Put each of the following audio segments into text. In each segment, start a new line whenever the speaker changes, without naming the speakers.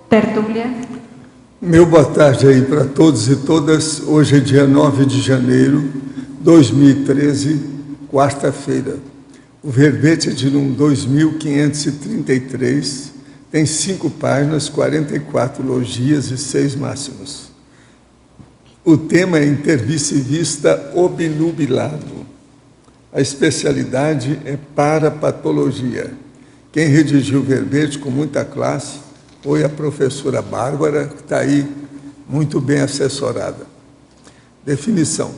Tertúlia.
Meu boa tarde aí para todos e todas. Hoje é dia 9 de janeiro de 2013, quarta-feira. O verbete é de número 2533, tem 5 páginas, 44 logias e 6 máximos. O tema é intermissivista obnubilado. A especialidade é parapatologia. Quem redigiu o verbete com muita classe foi a professora Bárbara, que está aí muito bem assessorada. Definição.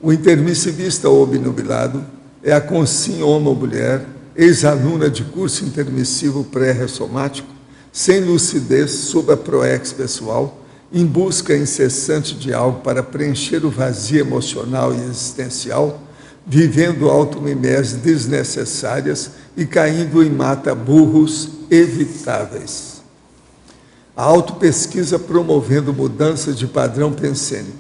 O intermissivista obnubilado é a consim homo-mulher, ex-aluna de curso intermissivo pré-ressomático, sem lucidez sob a proex pessoal, em busca incessante de algo para preencher o vazio emocional e existencial, vivendo auto-mimese desnecessárias e caindo em mata-burros evitáveis. A autopesquisa promovendo mudanças de padrão pensênico.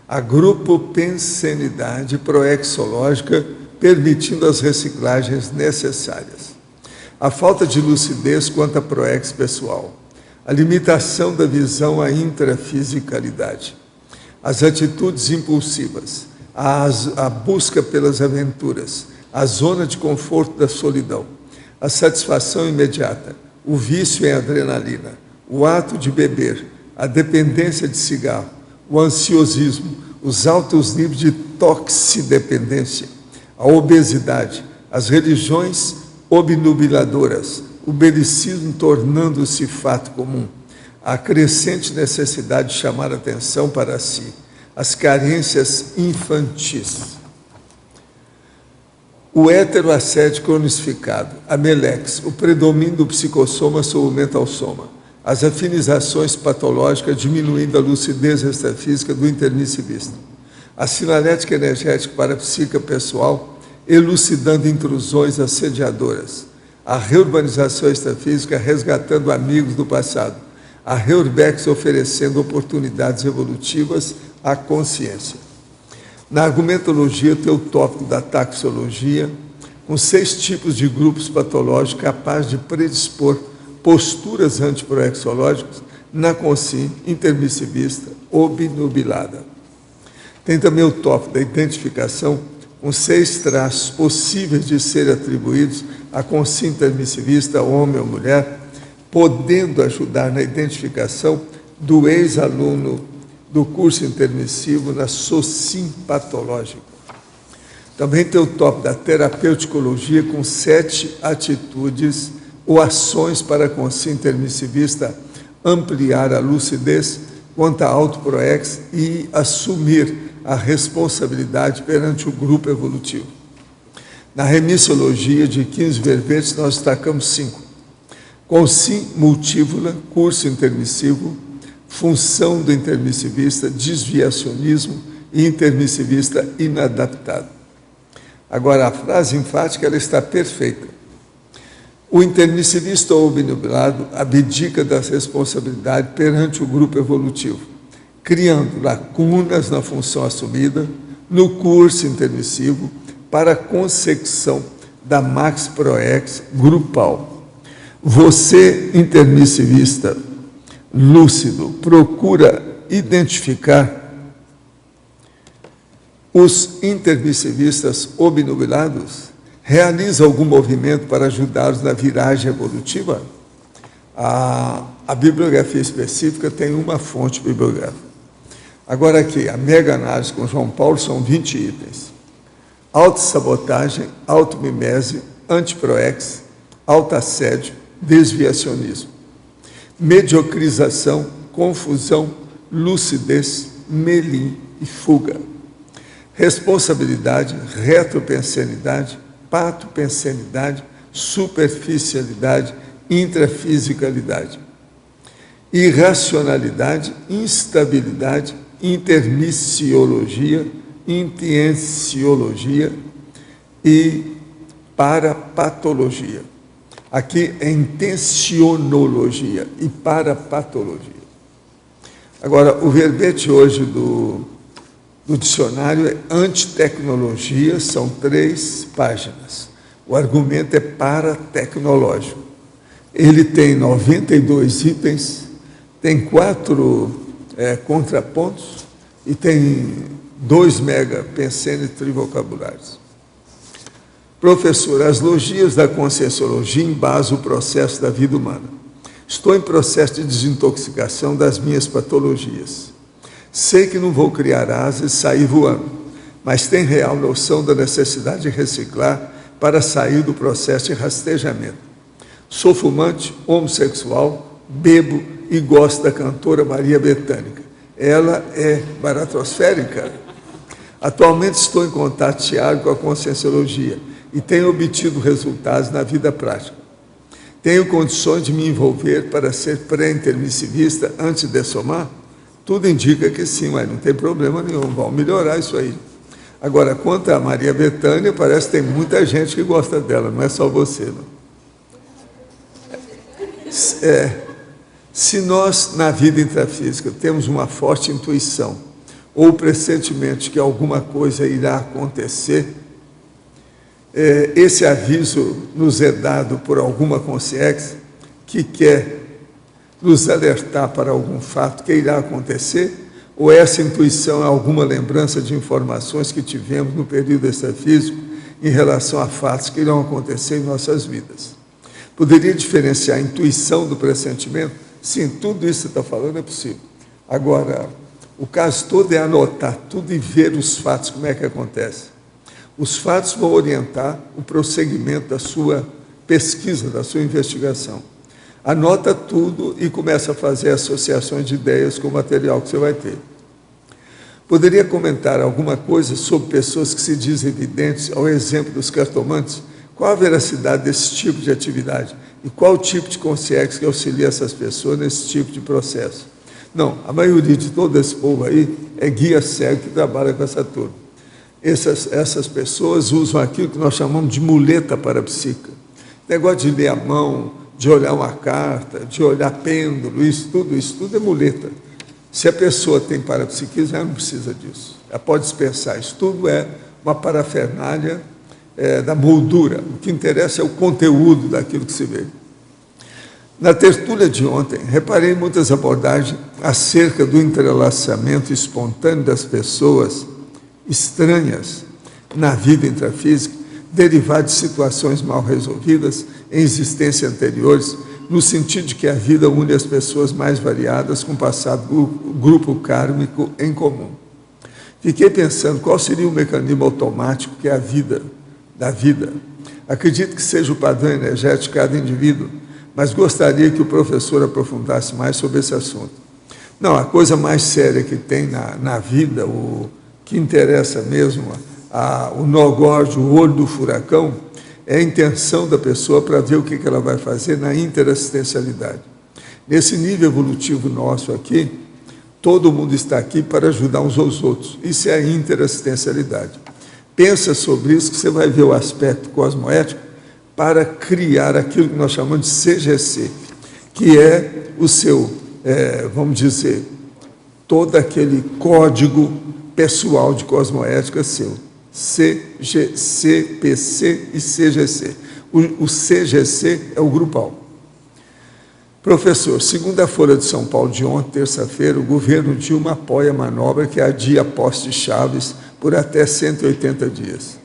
A grupo-pensenidade proexológica permitindo as reciclagens necessárias. A falta de lucidez quanto à proex pessoal. A limitação da visão à intrafisicalidade. As atitudes impulsivas. A busca pelas aventuras, a zona de conforto da solidão, a satisfação imediata, o vício em adrenalina, o ato de beber, a dependência de cigarro, o ansiosismo, os altos níveis de toxidependência, a obesidade, as religiões obnubiladoras, o belicismo tornando-se fato comum, a crescente necessidade de chamar atenção para si, as carências infantis. O heteroassédio cronificado, a melex, o predomínio do psicossoma sobre o mental-soma, as afinizações patológicas diminuindo a lucidez extrafísica do intermissivista, a sinalética energética parapsíquica pessoal elucidando intrusões assediadoras, a reurbanização extrafísica resgatando amigos do passado, a reurbex oferecendo oportunidades evolutivas à consciência. Na argumentologia, tem o tópico da taxologia, com 6 tipos de grupos patológicos capazes de predispor posturas antiproexológicas na consciência intermissivista obnubilada. Tem também o tópico da identificação, com 6 traços possíveis de serem atribuídos à consciência intermissivista, homem ou mulher, podendo ajudar na identificação do ex-aluno do curso intermissivo na SOCIM patológica. Também tem o tópico da terapeuticologia, com 7 atitudes ou ações para a consciência intermissivista ampliar a lucidez quanto à autoproex e assumir a responsabilidade perante o grupo evolutivo. Na remissiologia de 15 verbetes, nós destacamos 5. Consim multívola, curso intermissivo, função do intermissivista, desviacionismo e intermissivista inadaptado. Agora, a frase enfática ela está perfeita. O intermissivista obnubilado abdica das responsabilidades perante o grupo evolutivo, criando lacunas na função assumida no curso intermissivo para a consecução da max proex grupal. Você, intermissivista lúcido, procura identificar os intermissivistas obnubilados? Realiza algum movimento para ajudá-los na viragem evolutiva? A bibliografia específica tem uma fonte bibliográfica. Agora aqui, a mega análise com João Paulo são 20 itens. Autossabotagem, automimese, antiproex, autoassédio, desviacionismo. Mediocrização, confusão, lucidez, melim e fuga. Responsabilidade, retropensenidade, patopensenidade, superficialidade, intrafisicalidade. Irracionalidade, instabilidade, intermissiologia, intienciologia e parapatologia. Aqui é intencionologia e parapatologia. Agora, o verbete hoje do dicionário é antitecnologia, são 3 páginas. O argumento é paratecnológico. Ele tem 92 itens, tem 4 contrapontos e tem 2 megapensene trivocabulários. Professor, as logias da Conscienciologia embasam o processo da vida humana. Estou em processo de desintoxicação das minhas patologias. Sei que não vou criar asas e sair voando, mas tenho real noção da necessidade de reciclar para sair do processo de rastejamento. Sou fumante, homossexual, bebo e gosto da cantora Maria Bethânica. Ela é baratrosférica. Atualmente estou em contato diário com a Conscienciologia e tenho obtido resultados na vida prática. Tenho condições de me envolver para ser pré-intermissivista antes de somar? Tudo indica que sim, mas não tem problema nenhum, vamos melhorar isso aí. Agora, quanto a Maria Bethânia, parece que tem muita gente que gosta dela, não é só você, não. Se nós, na vida intrafísica, temos uma forte intuição ou pressentimento de que alguma coisa irá acontecer, esse aviso nos é dado por alguma consciência que quer nos alertar para algum fato que irá acontecer, ou essa intuição é alguma lembrança de informações que tivemos no período extrafísico em relação a fatos que irão acontecer em nossas vidas. Poderia diferenciar a intuição do pressentimento? Sim, tudo isso que você está falando é possível. Agora, o caso todo é anotar tudo e ver os fatos, como é que acontece. Os fatos vão orientar o prosseguimento da sua pesquisa, da sua investigação. Anota tudo e começa a fazer associações de ideias com o material que você vai ter. Poderia comentar alguma coisa sobre pessoas que se dizem videntes, ao exemplo dos cartomantes? Qual a veracidade desse tipo de atividade? E qual o tipo de consciência que auxilia essas pessoas nesse tipo de processo? Não, a maioria de todo esse povo aí é guia cego que trabalha com essa turma. Essas pessoas usam aquilo que nós chamamos de muleta parapsíquica. Negócio de ler a mão, de olhar uma carta, de olhar pêndulo, isso tudo é muleta. Se a pessoa tem parapsiquismo, ela não precisa disso. Ela pode dispensar. Isso tudo é uma parafernália da moldura. O que interessa é o conteúdo daquilo que se vê. Na tertúlia de ontem, reparei em muitas abordagens acerca do entrelaçamento espontâneo das pessoas estranhas na vida intrafísica, derivado de situações mal resolvidas em existências anteriores, no sentido de que a vida une as pessoas mais variadas com o passado grupo kármico em comum. Fiquei pensando qual seria o mecanismo automático que é a vida, da vida. Acredito que seja o padrão energético de cada indivíduo, mas gostaria que o professor aprofundasse mais sobre esse assunto. Não, a coisa mais séria que tem na vida, o que interessa mesmo, o nó gordo, o olho do furacão, é a intenção da pessoa para ver o que ela vai fazer na interassistencialidade. Nesse nível evolutivo nosso aqui, todo mundo está aqui para ajudar uns aos outros. Isso é a interassistencialidade. Pensa sobre isso que você vai ver o aspecto cosmoético para criar aquilo que nós chamamos de CGC, que é o seu, vamos dizer, todo aquele código pessoal de cosmoética seu. CGC, PC e CGC. O CGC é o grupal. Professor, segundo a Folha de São Paulo de ontem, terça-feira, o governo Dilma apoia a manobra que adia a posse de Chaves por até 180 dias.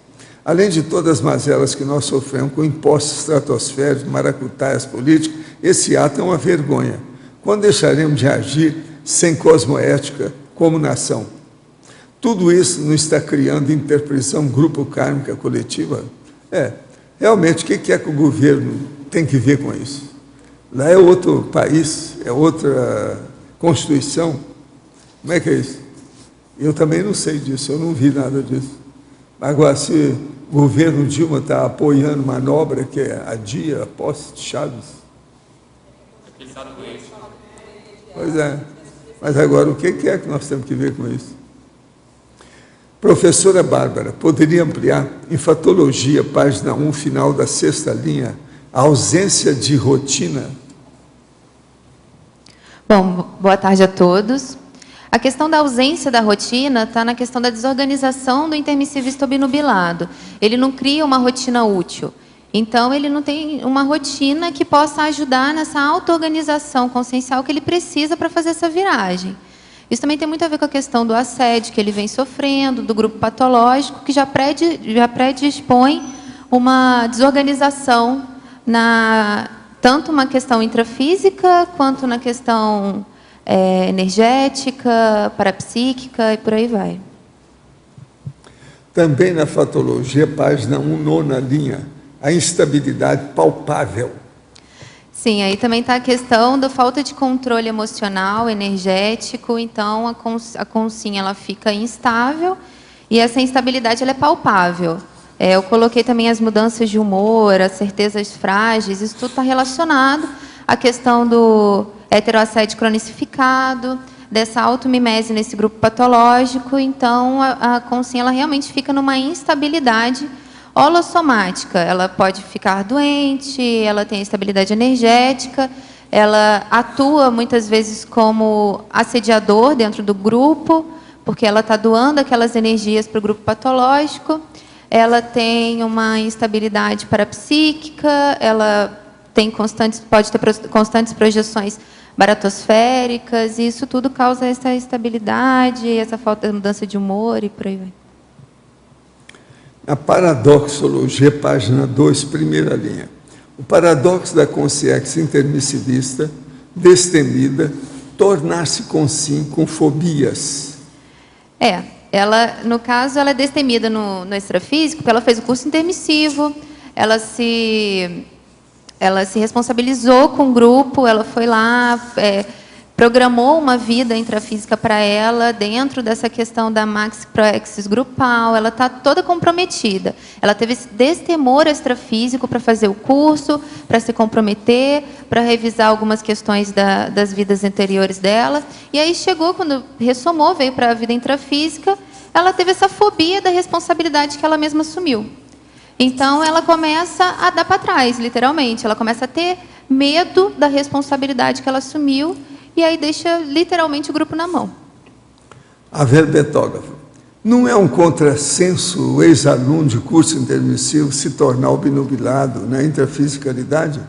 Além de todas as mazelas que nós sofremos com impostos estratosféricos, maracutaias políticos, esse ato é uma vergonha. Quando deixaremos de agir sem cosmoética como nação? Tudo isso não está criando interpretação grupo kármica coletiva? Realmente, o que é que o governo tem que ver com isso? Lá é outro país, é outra Constituição. Como é que é isso? Eu também não sei disso, eu não vi nada disso. Agora, se o governo Dilma está apoiando manobra que adia a posse de Chaves. Pois é. Mas agora, o que é que nós temos que ver com isso? Professora Bárbara, poderia ampliar? Enfatologia, página 1, final da 6ª linha, a ausência de rotina.
Bom, boa tarde a todos. A questão da ausência da rotina está na questão da desorganização do intermissivista obnubilado. Ele não cria uma rotina útil. Então, ele não tem uma rotina que possa ajudar nessa auto-organização consciencial que ele precisa para fazer essa viragem. Isso também tem muito a ver com a questão do assédio que ele vem sofrendo, do grupo patológico, que já predispõe uma desorganização, tanto uma questão intrafísica, quanto na questão energética, parapsíquica e por aí vai.
Também na fatologia, página 1, nona linha, a instabilidade palpável.
Sim, aí também está a questão da falta de controle emocional, energético, então a consciência ela fica instável e essa instabilidade ela é palpável. Eu coloquei também as mudanças de humor, as certezas frágeis, isso tudo está relacionado à questão do heteroassédio cronicificado, dessa automimese nesse grupo patológico, então a consciência ela realmente fica numa instabilidade holossomática, ela pode ficar doente, ela tem instabilidade energética, ela atua muitas vezes como assediador dentro do grupo, porque ela está doando aquelas energias para o grupo patológico, ela tem uma instabilidade parapsíquica, ela tem pode ter constantes projeções baratosféricas, e isso tudo causa essa instabilidade, essa falta de mudança de humor e por aí vai.
A paradoxologia, página 2, primeira linha. O paradoxo da consciência intermissivista, destemida, tornar-se consciente com fobias.
Ela, no caso, ela é destemida no extrafísico, porque ela fez o curso intermissivo, ela se responsabilizou com o grupo, ela foi lá, programou uma vida intrafísica para ela, dentro dessa questão da maxi proexis grupal, ela está toda comprometida. Ela teve esse destemor extrafísico para fazer o curso, para se comprometer, para revisar algumas questões das vidas anteriores dela. E aí chegou, quando ressomou, veio para a vida intrafísica, ela teve essa fobia da responsabilidade que ela mesma assumiu. Então, ela começa a dar para trás, literalmente. Ela começa a ter medo da responsabilidade que ela assumiu, e aí deixa literalmente o grupo na mão.
A verbetógrafa. Não é um contrassenso o ex-aluno de curso intermissivo se tornar obnubilado na intrafisicalidade?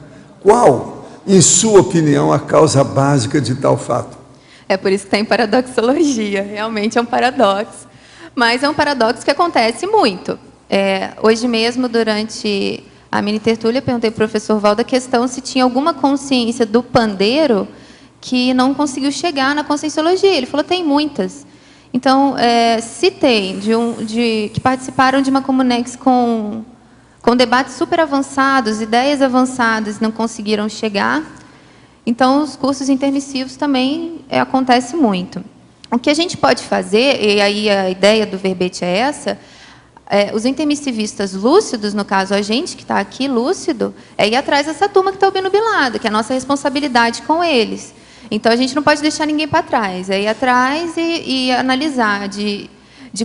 Qual, em sua opinião, a causa básica de tal fato?
É por isso que tem paradoxologia. Realmente é um paradoxo. Mas é um paradoxo que acontece muito. Hoje mesmo, durante a mini tertúlia, perguntei para o professor Valdo a questão se tinha alguma consciência do pandeiro que não conseguiu chegar na conscienciologia. Ele falou, tem muitas. Então, se tem, que participaram de uma Comunex com debates super avançados, ideias avançadas, não conseguiram chegar, então os cursos intermissivos também acontece muito. O que a gente pode fazer, e aí a ideia do verbete é essa, os intermissivistas lúcidos, no caso a gente que está aqui lúcido, é ir atrás dessa turma que está obnubilada, que é a nossa responsabilidade com eles. Então, a gente não pode deixar ninguém para trás, é ir atrás e analisar de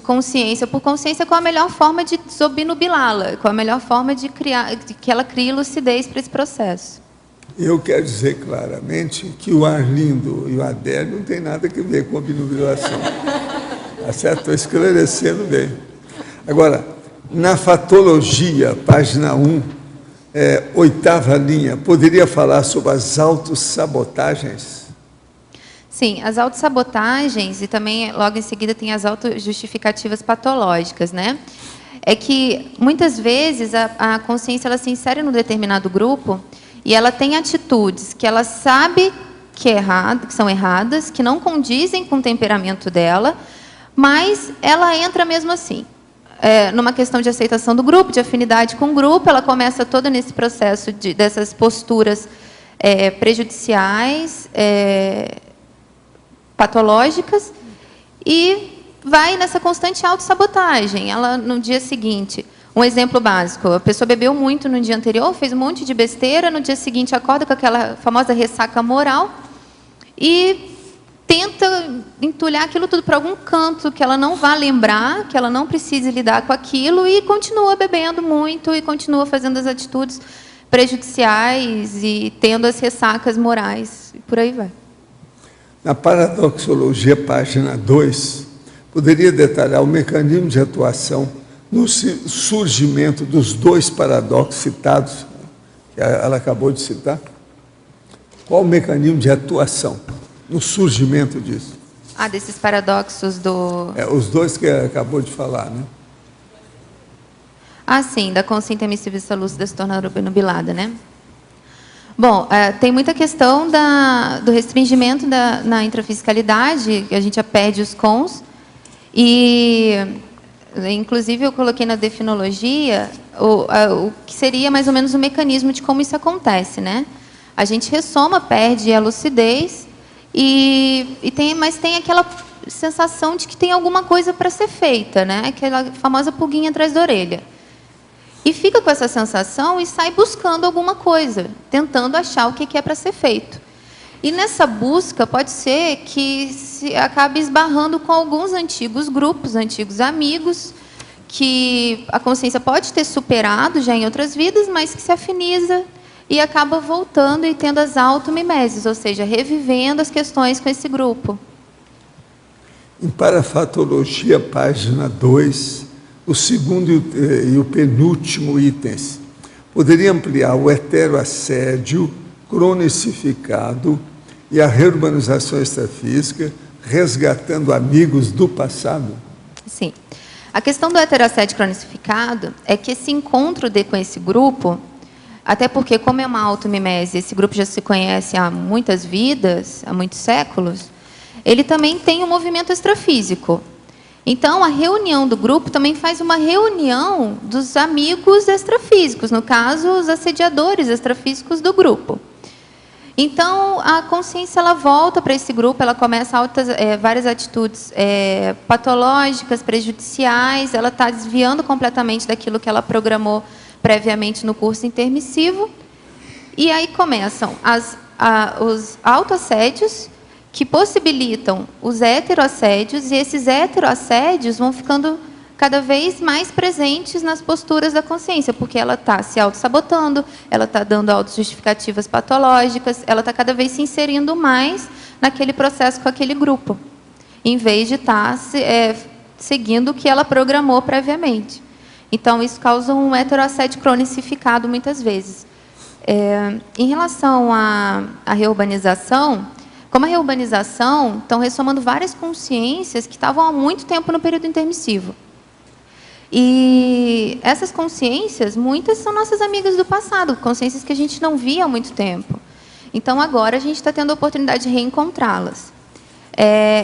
consciência por consciência qual a melhor forma de desobnubilá-la, qual a melhor forma de que ela crie lucidez para esse processo.
Eu quero dizer claramente que o Arlindo e o Adélio não tem nada a ver com obnubilação. Tá certo? Estou esclarecendo bem. Agora, na fatologia, página 1, oitava linha, poderia falar sobre as autossabotagens?
Sim, as autossabotagens, e também logo em seguida tem as autojustificativas patológicas, né? É que muitas vezes a consciência ela se insere num determinado grupo e ela tem atitudes que ela sabe que são erradas, que não condizem com o temperamento dela, mas ela entra mesmo assim. Numa questão de aceitação do grupo, de afinidade com o grupo, ela começa toda nesse processo dessas posturas prejudiciais, patológicas, e vai nessa constante autossabotagem. Ela, no dia seguinte, um exemplo básico, a pessoa bebeu muito no dia anterior, fez um monte de besteira, no dia seguinte acorda com aquela famosa ressaca moral e tenta entulhar aquilo tudo para algum canto que ela não vá lembrar, que ela não precise lidar com aquilo, e continua bebendo muito e continua fazendo as atitudes prejudiciais e tendo as ressacas morais, e por aí vai.
Na paradoxologia, página 2, poderia detalhar o mecanismo de atuação no surgimento dos dois paradoxos citados, que ela acabou de citar? Qual o mecanismo de atuação no surgimento disso?
Ah, desses paradoxos do...
Os dois que acabou de falar, né?
Ah, sim, da consciência intermissivista lúcida se tornar obnubilada, né? Bom, tem muita questão do restringimento na intrafisicalidade, que a gente já perde os cons, e, inclusive, eu coloquei na definologia o que seria mais ou menos o mecanismo de como isso acontece, né? A gente ressoma, perde a lucidez, mas tem aquela sensação de que tem alguma coisa para ser feita, né? Aquela famosa pulguinha atrás da orelha. E fica com essa sensação e sai buscando alguma coisa, tentando achar o que é para ser feito. E nessa busca pode ser que se acabe esbarrando com alguns antigos grupos, antigos amigos, que a consciência pode ter superado já em outras vidas, mas que se afiniza e acaba voltando e tendo as automimeses, ou seja, revivendo as questões com esse grupo.
Em Parafatologia, página 2, o segundo e o penúltimo itens. Poderia ampliar o heteroassédio cronicificado e a reurbanização extrafísica, resgatando amigos do passado?
Sim. A questão do heteroassédio cronicificado é que esse encontro com esse grupo, até porque, como é uma automimese, esse grupo já se conhece há muitas vidas, há muitos séculos, ele também tem um movimento extrafísico. Então, a reunião do grupo também faz uma reunião dos amigos extrafísicos, no caso, os assediadores extrafísicos do grupo. Então, a consciência ela volta para esse grupo, ela começa várias atitudes patológicas, prejudiciais, ela está desviando completamente daquilo que ela programou previamente no curso intermissivo, e aí começam os autoassédios, que possibilitam os heteroassédios, e esses heteroassédios vão ficando cada vez mais presentes nas posturas da consciência, porque ela está se autossabotando, ela está dando autojustificativas patológicas, ela está cada vez se inserindo mais naquele processo com aquele grupo, em vez de estar seguindo o que ela programou previamente. Então, isso causa um heteroassédio cronicificado muitas vezes. Em relação à reurbanização, como a reurbanização, estão ressomando várias consciências que estavam há muito tempo no período intermissivo. E essas consciências, muitas são nossas amigas do passado, consciências que a gente não via há muito tempo. Então, agora, a gente está tendo a oportunidade de reencontrá-las.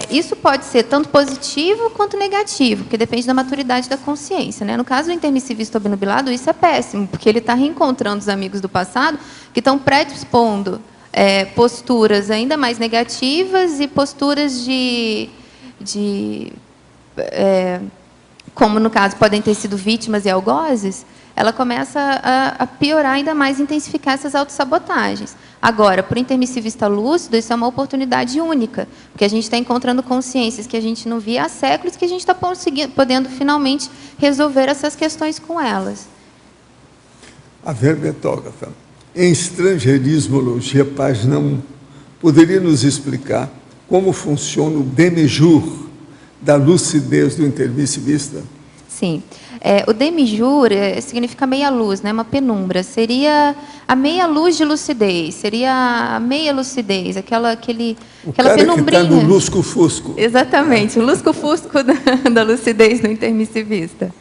Isso pode ser tanto positivo quanto negativo, porque depende da maturidade da consciência, né? No caso do intermissivista obnubilado, isso é péssimo, porque ele está reencontrando os amigos do passado que estão predispondo posturas ainda mais negativas e posturas como no caso podem ter sido vítimas e algozes, ela começa a piorar ainda mais, intensificar essas autossabotagens. Agora, para o intermissivista lúcido, isso é uma oportunidade única, porque a gente está encontrando consciências que a gente não via há séculos, que a gente está podendo finalmente resolver essas questões com elas.
A verbetógrafa. Em Estrangeirismologia, página 1, poderia nos explicar como funciona o demi-jour da lucidez do intermissivista?
Sim. O demi-jour significa meia-luz, né? Uma penumbra. Seria a meia-luz de lucidez, seria a meia-lucidez, aquela penumbrinha.
Que está no lusco-fusco.
Exatamente, o lusco-fusco da lucidez do intermissivista.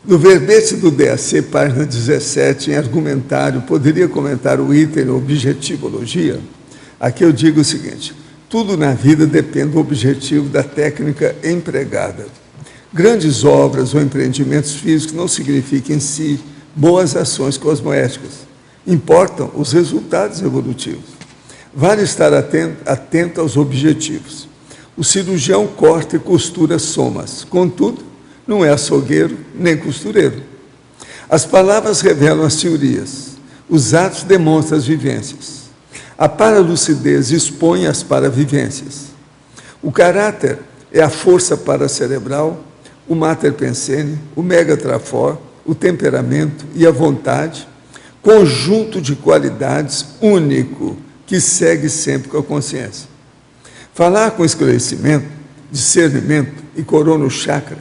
No verbete do DAC, página 17, em argumentário, poderia comentar o item objetivologia? Aqui eu digo o seguinte: tudo na vida depende do objetivo da técnica empregada. Grandes obras ou empreendimentos físicos não significam em si boas ações cosmoéticas. Importam os resultados evolutivos. Vale estar atento aos objetivos. O cirurgião corta e costura somas. Contudo, não é açougueiro nem costureiro. As palavras revelam as teorias. Os atos demonstram as vivências. A paralucidez expõe as paravivências. O caráter é a força paracerebral, o mater pensene, o megatrafor, o temperamento e a vontade, conjunto de qualidades único que segue sempre com a consciência. Falar com esclarecimento, discernimento e corono chakra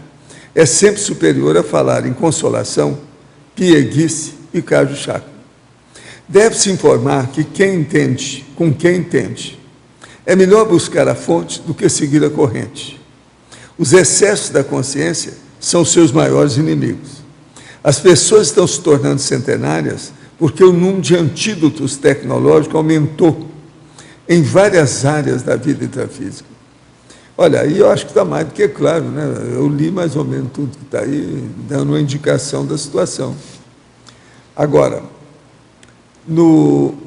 é sempre superior a falar em consolação, pieguice e cajo-chacro. Deve-se informar que quem entende, com quem entende, é melhor buscar a fonte do que seguir a corrente. Os excessos da consciência são os seus maiores inimigos. As pessoas estão se tornando centenárias porque o número de antídotos tecnológicos aumentou em várias áreas da vida intrafísica. Olha, aí eu acho que está mais do que claro, né? Eu li mais ou menos tudo que está aí, dando uma indicação da situação. Agora, no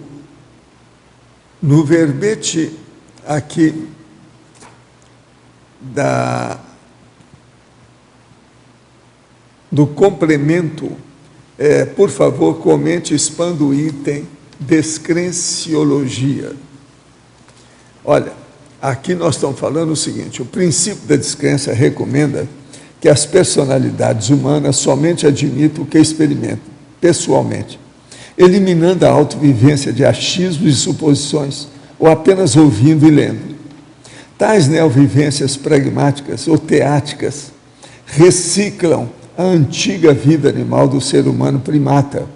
verbete aqui do complemento, por favor, comente e expanda o item descrenciologia. Olha, aqui nós estamos falando o seguinte: o princípio da descrença recomenda que as personalidades humanas somente admitam o que experimentam, pessoalmente, eliminando a autovivência de achismos e suposições, ou apenas ouvindo e lendo. Tais neovivências pragmáticas ou teáticas reciclam a antiga vida animal do ser humano primata,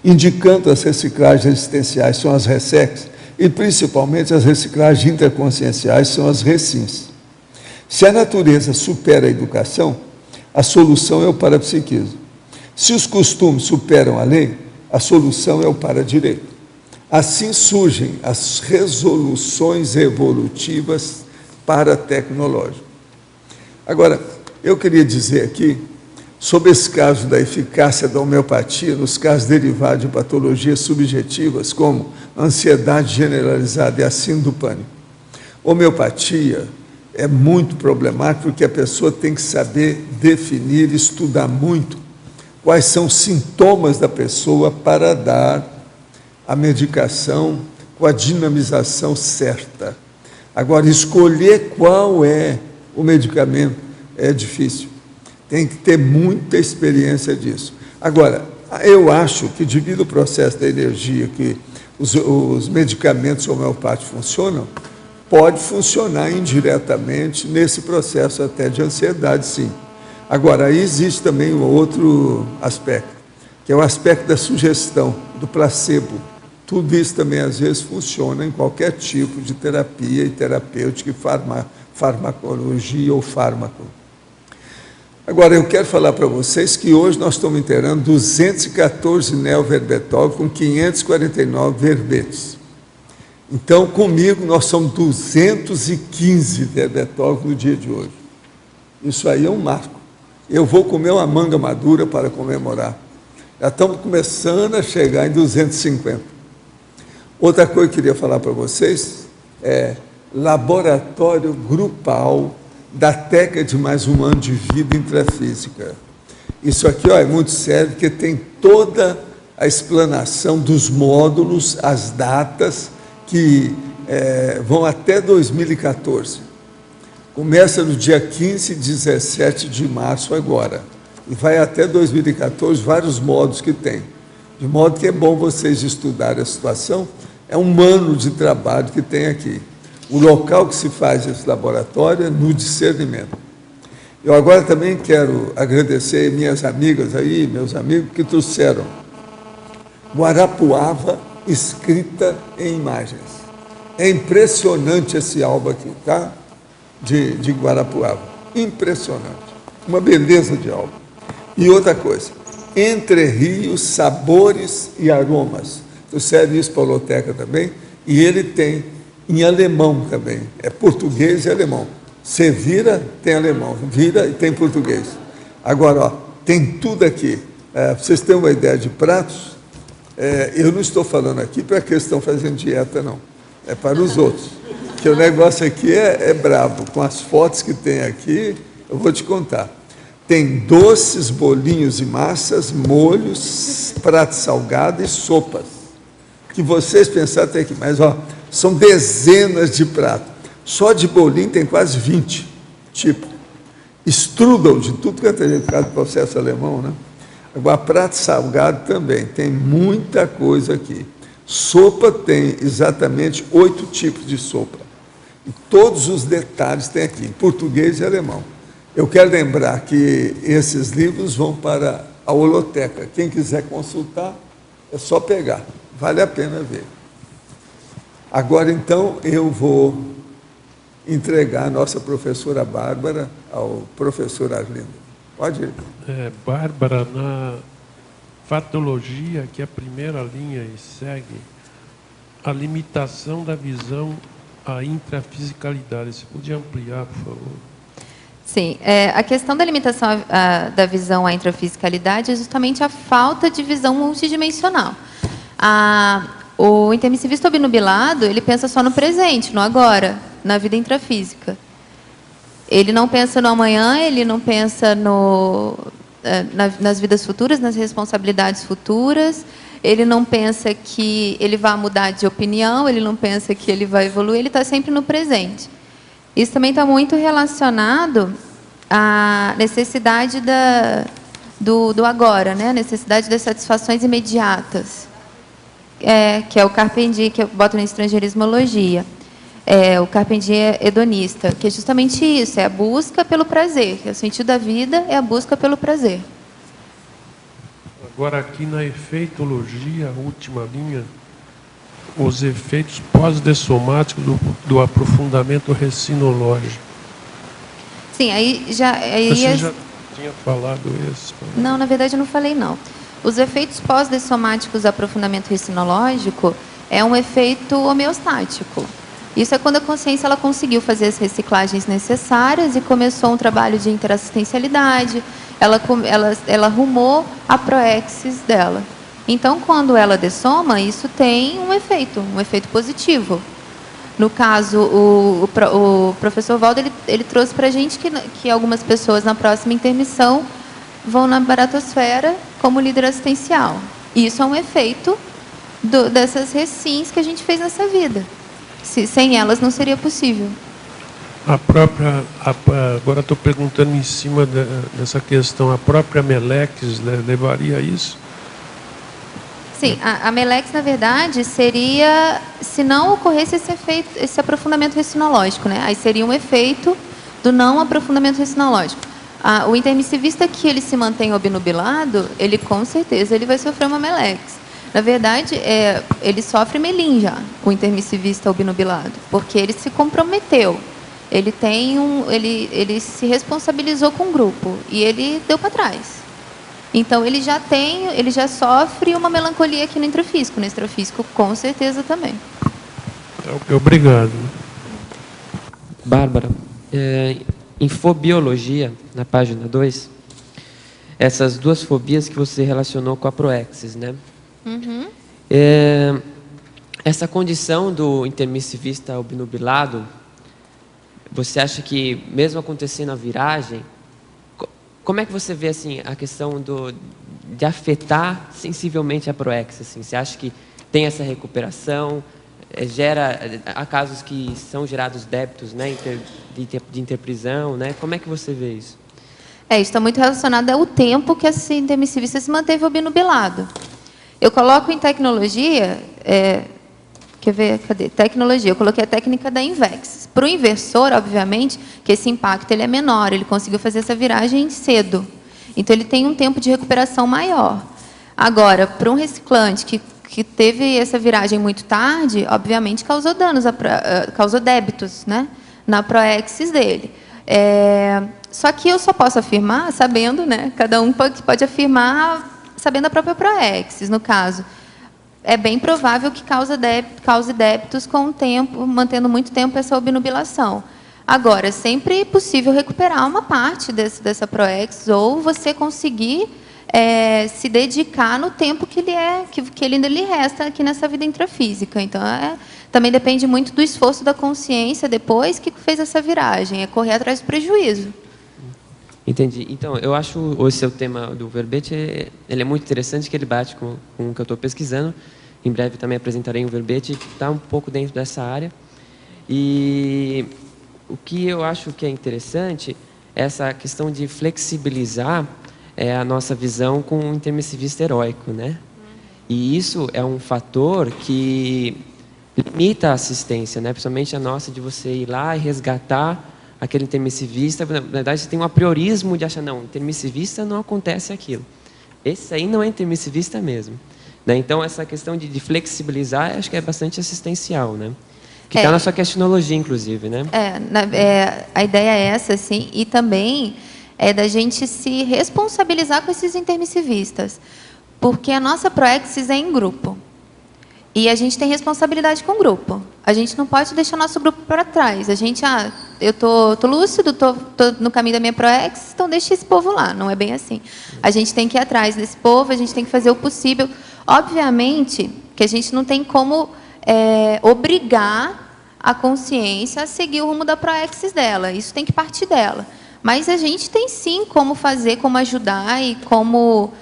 indicando as reciclagens existenciais são as ressex, e principalmente as reciclagens interconscienciais são as recins. Se a natureza supera a educação, a solução é o parapsiquismo. Se os costumes superam a lei, a solução é o paradireito. Assim surgem as resoluções evolutivas paratecnológicas. Agora, eu queria dizer aqui, sobre esse caso da eficácia da homeopatia nos casos derivados de patologias subjetivas, como ansiedade generalizada e a síndrome do pânico. Homeopatia é muito problemático porque a pessoa tem que saber definir, estudar muito quais são os sintomas da pessoa para dar a medicação com a dinamização certa. Agora, escolher qual é o medicamento é difícil. Tem que ter muita experiência disso. Agora, eu acho que, devido ao processo da energia que os medicamentos homeopáticos funcionam, pode funcionar indiretamente nesse processo até de ansiedade, sim. Agora, aí existe também um outro aspecto, que é o aspecto da sugestão, do placebo. Tudo isso também, às vezes, funciona em qualquer tipo de terapia e terapêutica, farmacologia ou fármaco. Agora, eu quero falar para vocês que hoje nós estamos inteirando 214 neoverbetógrafos com 549 verbetes. Então, comigo, nós somos 215 verbetógrafos no dia de hoje. Isso aí é um marco. Eu vou comer uma manga madura para comemorar. Já estamos começando a chegar em 250. Outra coisa que eu queria falar para vocês é laboratório grupal da técnica de mais um ano de vida intrafísica. Isso aqui é muito sério, porque tem toda a explanação dos módulos, as datas, que vão até 2014. Começa no dia 15 e 17 de março agora, e vai até 2014, vários módulos que tem. De modo que é bom vocês estudarem a situação, é um ano de trabalho que tem aqui. O local que se faz esse laboratório é no discernimento. Eu agora também quero agradecer minhas amigas aí, meus amigos, que trouxeram Guarapuava escrita em imagens. É impressionante esse álbum aqui, tá? De Guarapuava. Impressionante. Uma beleza de álbum. E outra coisa, Entre Rios, Sabores e Aromas. Trouxeram isso para a Holoteca também, e ele tem em alemão também, é português e alemão. Você vira, tem alemão, vira e tem português. Agora, ó, tem tudo aqui. Para vocês terem uma ideia de pratos, eu não estou falando aqui para que estão fazendo dieta, não. É para os outros. Porque o negócio aqui é brabo. Com as fotos que tem aqui, eu vou te contar. Tem doces, bolinhos e massas, molhos, prato salgado e sopas. Que vocês pensaram até aqui, mas ó, são dezenas de pratos. Só de bolinho tem quase 20 tipos. Strudel, de tudo que é por causa do processo alemão, né? Agora, prato salgado também, tem muita coisa aqui. Sopa tem exatamente 8 tipos de sopa. E todos os detalhes tem aqui, em português e alemão. Eu quero lembrar que esses livros vão para a holoteca. Quem quiser consultar, é só pegar. Vale a pena ver. Agora, então, eu vou entregar a nossa professora Bárbara ao professor Arlindo. Pode ir.
Bárbara, na fatologia, que é a primeira linha e segue, a limitação da visão à intrafisicalidade. Você podia ampliar, por favor?
Sim, a questão da limitação da visão à intrafisicalidade é justamente a falta de visão multidimensional. O intermissivista obnubilado, ele pensa só no presente, no agora, na vida intrafísica. Ele não pensa no amanhã, ele não pensa nas vidas futuras, nas responsabilidades futuras, ele não pensa que ele vai mudar de opinião, ele não pensa que ele vai evoluir, ele está sempre no presente. Isso também está muito relacionado à necessidade do agora, né? A necessidade das satisfações imediatas, que é o Carpe Diem, que eu boto na estrangeirismologia. O Carpe Diem é hedonista, que é justamente isso, é a busca pelo prazer. O sentido da vida é a busca pelo prazer.
Agora, aqui na efeitologia, a última linha, os efeitos pós-dessomáticos do aprofundamento recinológico.
Sim, aí já...
Você já tinha falado isso?
Não, na verdade eu não falei, não. Os efeitos pós-dessomáticos do aprofundamento recinológico é um efeito homeostático. Isso é quando a consciência ela conseguiu fazer as reciclagens necessárias e começou um trabalho de interassistencialidade, ela rumou a proexis dela. Então, quando ela dessoma, isso tem um efeito positivo. No caso, o professor Valdo, ele trouxe para a gente que algumas pessoas na próxima intermissão vão na baratosfera como líder assistencial. Isso é um efeito dessas recins que a gente fez nessa vida. Sem elas não seria possível.
Agora estou perguntando em cima dessa questão, a própria Melex levaria a isso?
Sim, a Melex, na verdade, seria, se não ocorresse esse aprofundamento recinológico, né? Aí seria um efeito do não aprofundamento recinológico. O intermissivista que ele se mantém obnubilado, ele com certeza ele vai sofrer uma Melex. Na verdade, ele sofre melim já, o intermissivista obnubilado, porque ele se comprometeu. Ele se responsabilizou com o grupo e ele deu para trás. Então, ele já sofre uma melancolia aqui no intrafísico. No extrafísico, com certeza, também.
Obrigado.
Bárbara, em fobiologia, na página 2, essas duas fobias que você relacionou com a proexis, né?
Uhum.
Essa condição do intermissivista obnubilado, você acha que, mesmo acontecendo a viragem, como é que você vê assim, a questão de afetar sensivelmente a proexis? Assim? Você acha que tem essa recuperação? Há casos que são gerados débitos, né, de interprisão, né? Como é que você vê isso?
Isso está muito relacionado ao tempo que esse intermissivista se manteve obnubilado. Eu coloco em tecnologia, quer ver? Cadê? Tecnologia, eu coloquei a técnica da Invex. Para o inversor, obviamente, que esse impacto ele é menor, ele conseguiu fazer essa viragem cedo. Então, ele tem um tempo de recuperação maior. Agora, para um reciclante que teve essa viragem muito tarde, obviamente causou danos, causou débitos, né, na proexis dele. Só que eu só posso afirmar sabendo, né, cada um pode afirmar sabendo a própria proexis, no caso. É bem provável que cause débitos com o tempo, mantendo muito tempo essa obnubilação. Agora, é sempre possível recuperar uma parte dessa proexis ou você conseguir se dedicar no tempo que ele ainda lhe resta aqui nessa vida intrafísica. Então, também depende muito do esforço da consciência depois que fez essa viragem, é correr atrás do prejuízo.
Entendi. Então, eu acho o seu tema do verbete, ele é muito interessante, que ele bate com o que eu estou pesquisando. Em breve também apresentarei um verbete que está um pouco dentro dessa área. E o que eu acho que é interessante é essa questão de flexibilizar a nossa visão com o intermissivista heróico, né? E isso é um fator que limita a assistência, né? Principalmente a nossa de você ir lá e resgatar aquele intermissivista, na verdade você tem um apriorismo de achar, não, intermissivista não acontece aquilo. Esse aí não é intermissivista mesmo. Né? Então, essa questão de flexibilizar, acho que é bastante assistencial, né? Que está na sua questionologia, inclusive, né?
A ideia é essa, sim, e também é da gente se responsabilizar com esses intermissivistas, porque a nossa Proexis é em grupo. E a gente tem responsabilidade com o grupo. A gente não pode deixar nosso grupo para trás. A gente, eu tô lúcido, tô no caminho da minha Proexis, então deixa esse povo lá. Não é bem assim. A gente tem que ir atrás desse povo, a gente tem que fazer o possível. Obviamente que a gente não tem como obrigar a consciência a seguir o rumo da Proexis dela. Isso tem que partir dela. Mas a gente tem sim como fazer, como ajudar e como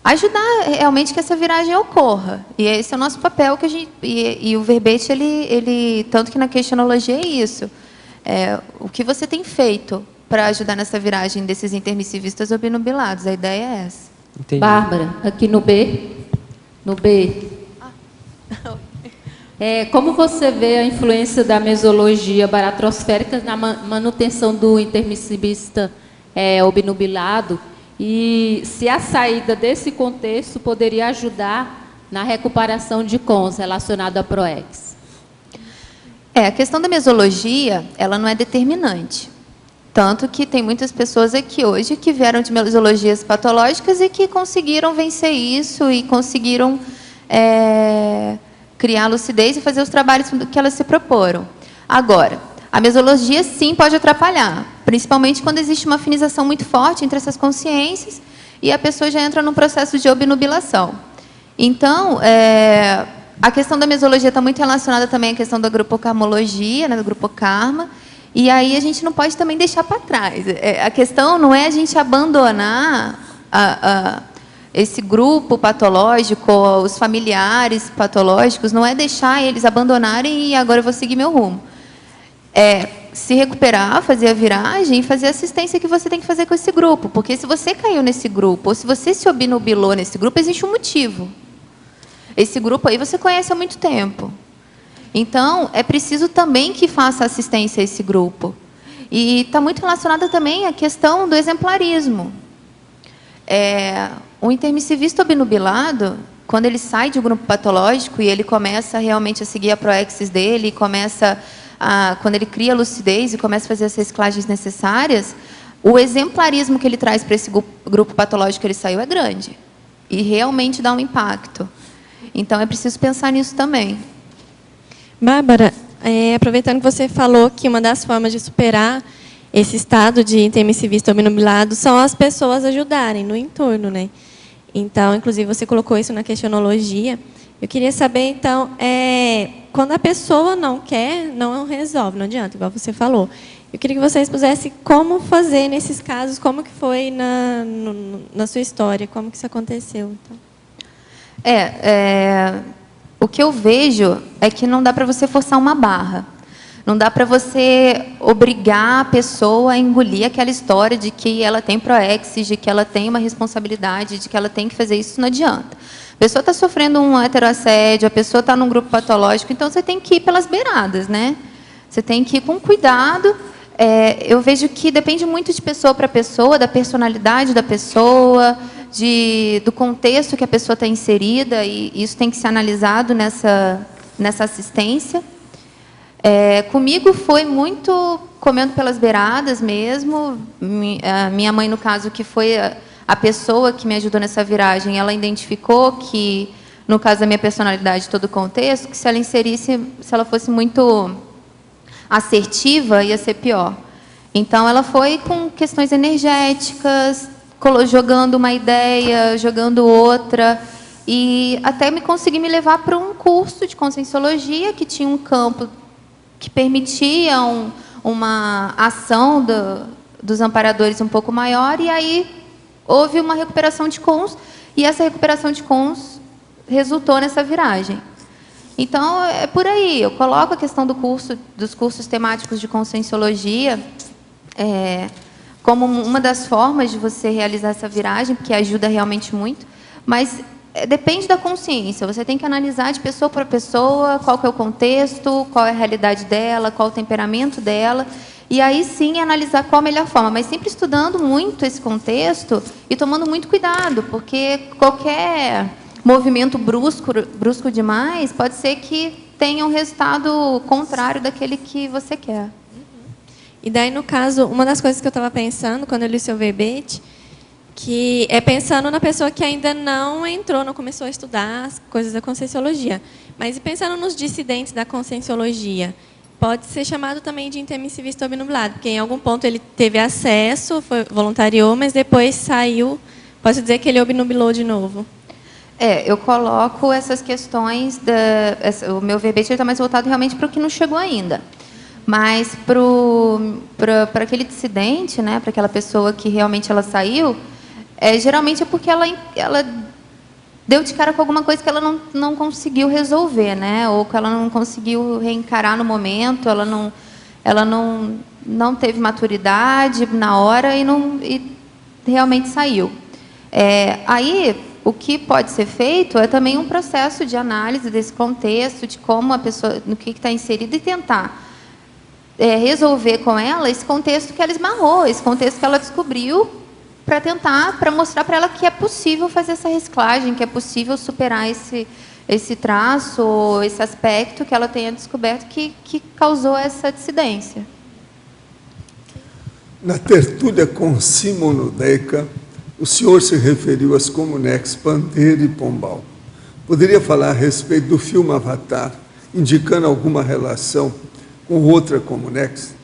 ajudar realmente que essa viragem ocorra. E esse é o nosso papel que a gente e o verbete ele tanto que na questionologia é isso. O que você tem feito para ajudar nessa viragem desses intermissivistas obnubilados? A ideia é essa.
Entendi.
Bárbara, aqui no B. No B. Como você vê a influência da mesologia baratrosférica na manutenção do intermissivista obnubilado? E se a saída desse contexto poderia ajudar na recuperação de cons relacionado à PROEX?
A questão da mesologia, ela não é determinante. Tanto que tem muitas pessoas aqui hoje que vieram de mesologias patológicas e que conseguiram vencer isso e conseguiram criar lucidez e fazer os trabalhos que elas se proporam. Agora, a mesologia, sim, pode atrapalhar, principalmente quando existe uma afinização muito forte entre essas consciências e a pessoa já entra num processo de obnubilação. Então, a questão da mesologia está muito relacionada também à questão da grupocarmologia, né, do grupo karma, e aí a gente não pode também deixar para trás. A questão não é a gente abandonar esse grupo patológico, os familiares patológicos, não é deixar eles abandonarem e agora eu vou seguir meu rumo. Se recuperar, fazer a viragem e fazer a assistência que você tem que fazer com esse grupo. Porque se você caiu nesse grupo, ou se você se obnubilou nesse grupo, existe um motivo. Esse grupo aí você conhece há muito tempo. Então, é preciso também que faça assistência a esse grupo. E está muito relacionada também à questão do exemplarismo. O intermissivista obnubilado, quando ele sai de um grupo patológico e ele começa realmente a seguir a proexis dele, quando ele cria a lucidez e começa a fazer as reciclagens necessárias, o exemplarismo que ele traz para esse grupo patológico que ele saiu é grande. E realmente dá um impacto. Então, é preciso pensar nisso também.
Bárbara, aproveitando que você falou que uma das formas de superar esse estado de intermissivista obnubilado são as pessoas ajudarem no entorno, né? Então, inclusive, você colocou isso na questionologia. Eu queria saber, então, quando a pessoa não quer, não resolve, não adianta, igual você falou. Eu queria que você expusesse como fazer nesses casos, como que foi na sua história, como que isso aconteceu. Então.
O que eu vejo é que não dá para você forçar uma barra. Não dá para você obrigar a pessoa a engolir aquela história de que ela tem proexis, de que ela tem uma responsabilidade, de que ela tem que fazer isso, não adianta. A pessoa está sofrendo um heteroassédio, a pessoa está num grupo patológico, então você tem que ir pelas beiradas, né? Você tem que ir com cuidado. Eu vejo que depende muito de pessoa para pessoa, da personalidade da pessoa, do contexto que a pessoa está inserida, e isso tem que ser analisado nessa assistência. Comigo foi muito comendo pelas beiradas mesmo. Minha mãe, no caso, que foi a pessoa que me ajudou nessa viragem, ela identificou que, no caso da minha personalidade, todo o contexto, que se ela fosse muito assertiva, ia ser pior. Então, ela foi com questões energéticas, jogando uma ideia, jogando outra, e até conseguir me levar para um curso de conscienciologia, que tinha um campo que permitia uma ação dos amparadores um pouco maior, e aí houve uma recuperação de cons, e essa recuperação de cons resultou nessa viragem. Então, é por aí. Eu coloco a questão dos cursos temáticos de conscienciologia como uma das formas de você realizar essa viragem, porque ajuda realmente muito, mas depende da consciência. Você tem que analisar de pessoa para pessoa qual que é o contexto, qual é a realidade dela, qual é o temperamento dela, e aí sim analisar qual a melhor forma, mas sempre estudando muito esse contexto e tomando muito cuidado, porque qualquer movimento brusco demais pode ser que tenha um resultado contrário daquele que você quer.
E daí, no caso, uma das coisas que eu estava pensando quando eu li o seu verbete, que é pensando na pessoa que ainda não entrou, não começou a estudar as coisas da Conscienciologia, mas e pensando nos dissidentes da Conscienciologia, pode ser chamado também de intermissivista obnubilado, porque em algum ponto ele teve acesso, voluntariou, mas depois saiu. Posso dizer que ele obnubilou de novo?
Eu coloco essas questões, o meu verbete está mais voltado realmente para o que não chegou ainda. Mas para aquele dissidente, né, para aquela pessoa que realmente ela saiu, geralmente é porque ela deu de cara com alguma coisa que ela não conseguiu resolver, né? Ou que ela não conseguiu reencarar no momento, ela não teve maturidade na hora e realmente saiu. Aí, o que pode ser feito é também um processo de análise desse contexto, de como a pessoa, no que está inserida, e tentar resolver com ela esse contexto que ela esmarrou, esse contexto que ela descobriu, para mostrar para ela que é possível fazer essa reciclagem, que é possível superar esse traço, esse aspecto que ela tenha descoberto que causou essa dissidência.
Na tertúlia com Simonodeica, o senhor se referiu às comunex Pandeiro e Pombal. Poderia falar a respeito do filme Avatar, indicando alguma relação com outra comunex?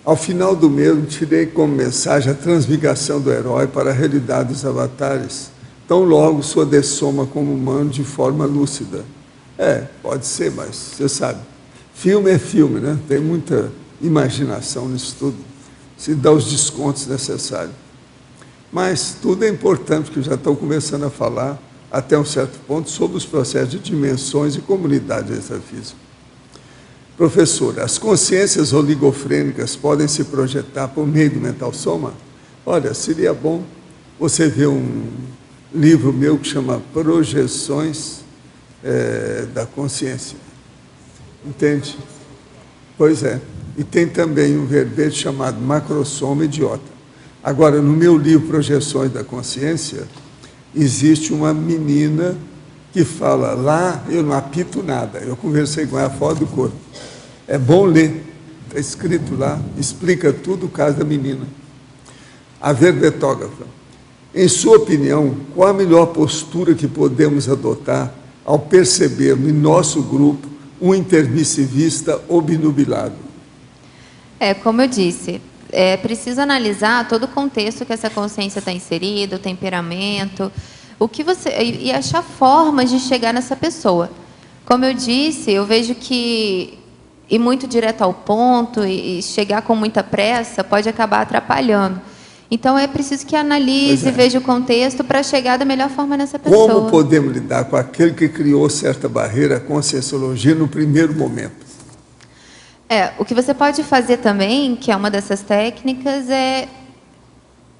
Ao final do mesmo, tirei como mensagem a transmigração do herói para a realidade dos avatares, tão logo sua dessoma como humano de forma lúcida. Pode ser, mas você sabe, filme é filme, né? Tem muita imaginação nisso tudo, se dá os descontos necessários. Mas tudo é importante, porque já estão começando a falar, até um certo ponto, sobre os processos de dimensões e comunidade extrafísica. Professora, as consciências oligofrênicas podem se projetar por meio do mental soma? Olha, seria bom você ver um livro meu que chama Projeções da Consciência. Entende? Pois é. E tem também um verbete chamado Macrosoma Idiota. Agora, no meu livro Projeções da Consciência, existe uma menina que fala, lá eu não apito nada, eu conversei com ela fora do corpo. É bom ler, está escrito lá, explica tudo o caso da menina. A verbetógrafa, em sua opinião, qual a melhor postura que podemos adotar ao perceber em nosso grupo um intermissivista obnubilado?
Como eu disse, precisa analisar todo o contexto que essa consciência está inserida, o temperamento, e achar formas de chegar nessa pessoa. Como eu disse, eu vejo que ir muito direto ao ponto e chegar com muita pressa pode acabar atrapalhando. Então, é preciso que analise, veja o contexto para chegar da melhor forma nessa pessoa.
Como podemos lidar com aquele que criou certa barreira à conscienciologia no primeiro momento?
O que você pode fazer também, que é uma dessas técnicas, é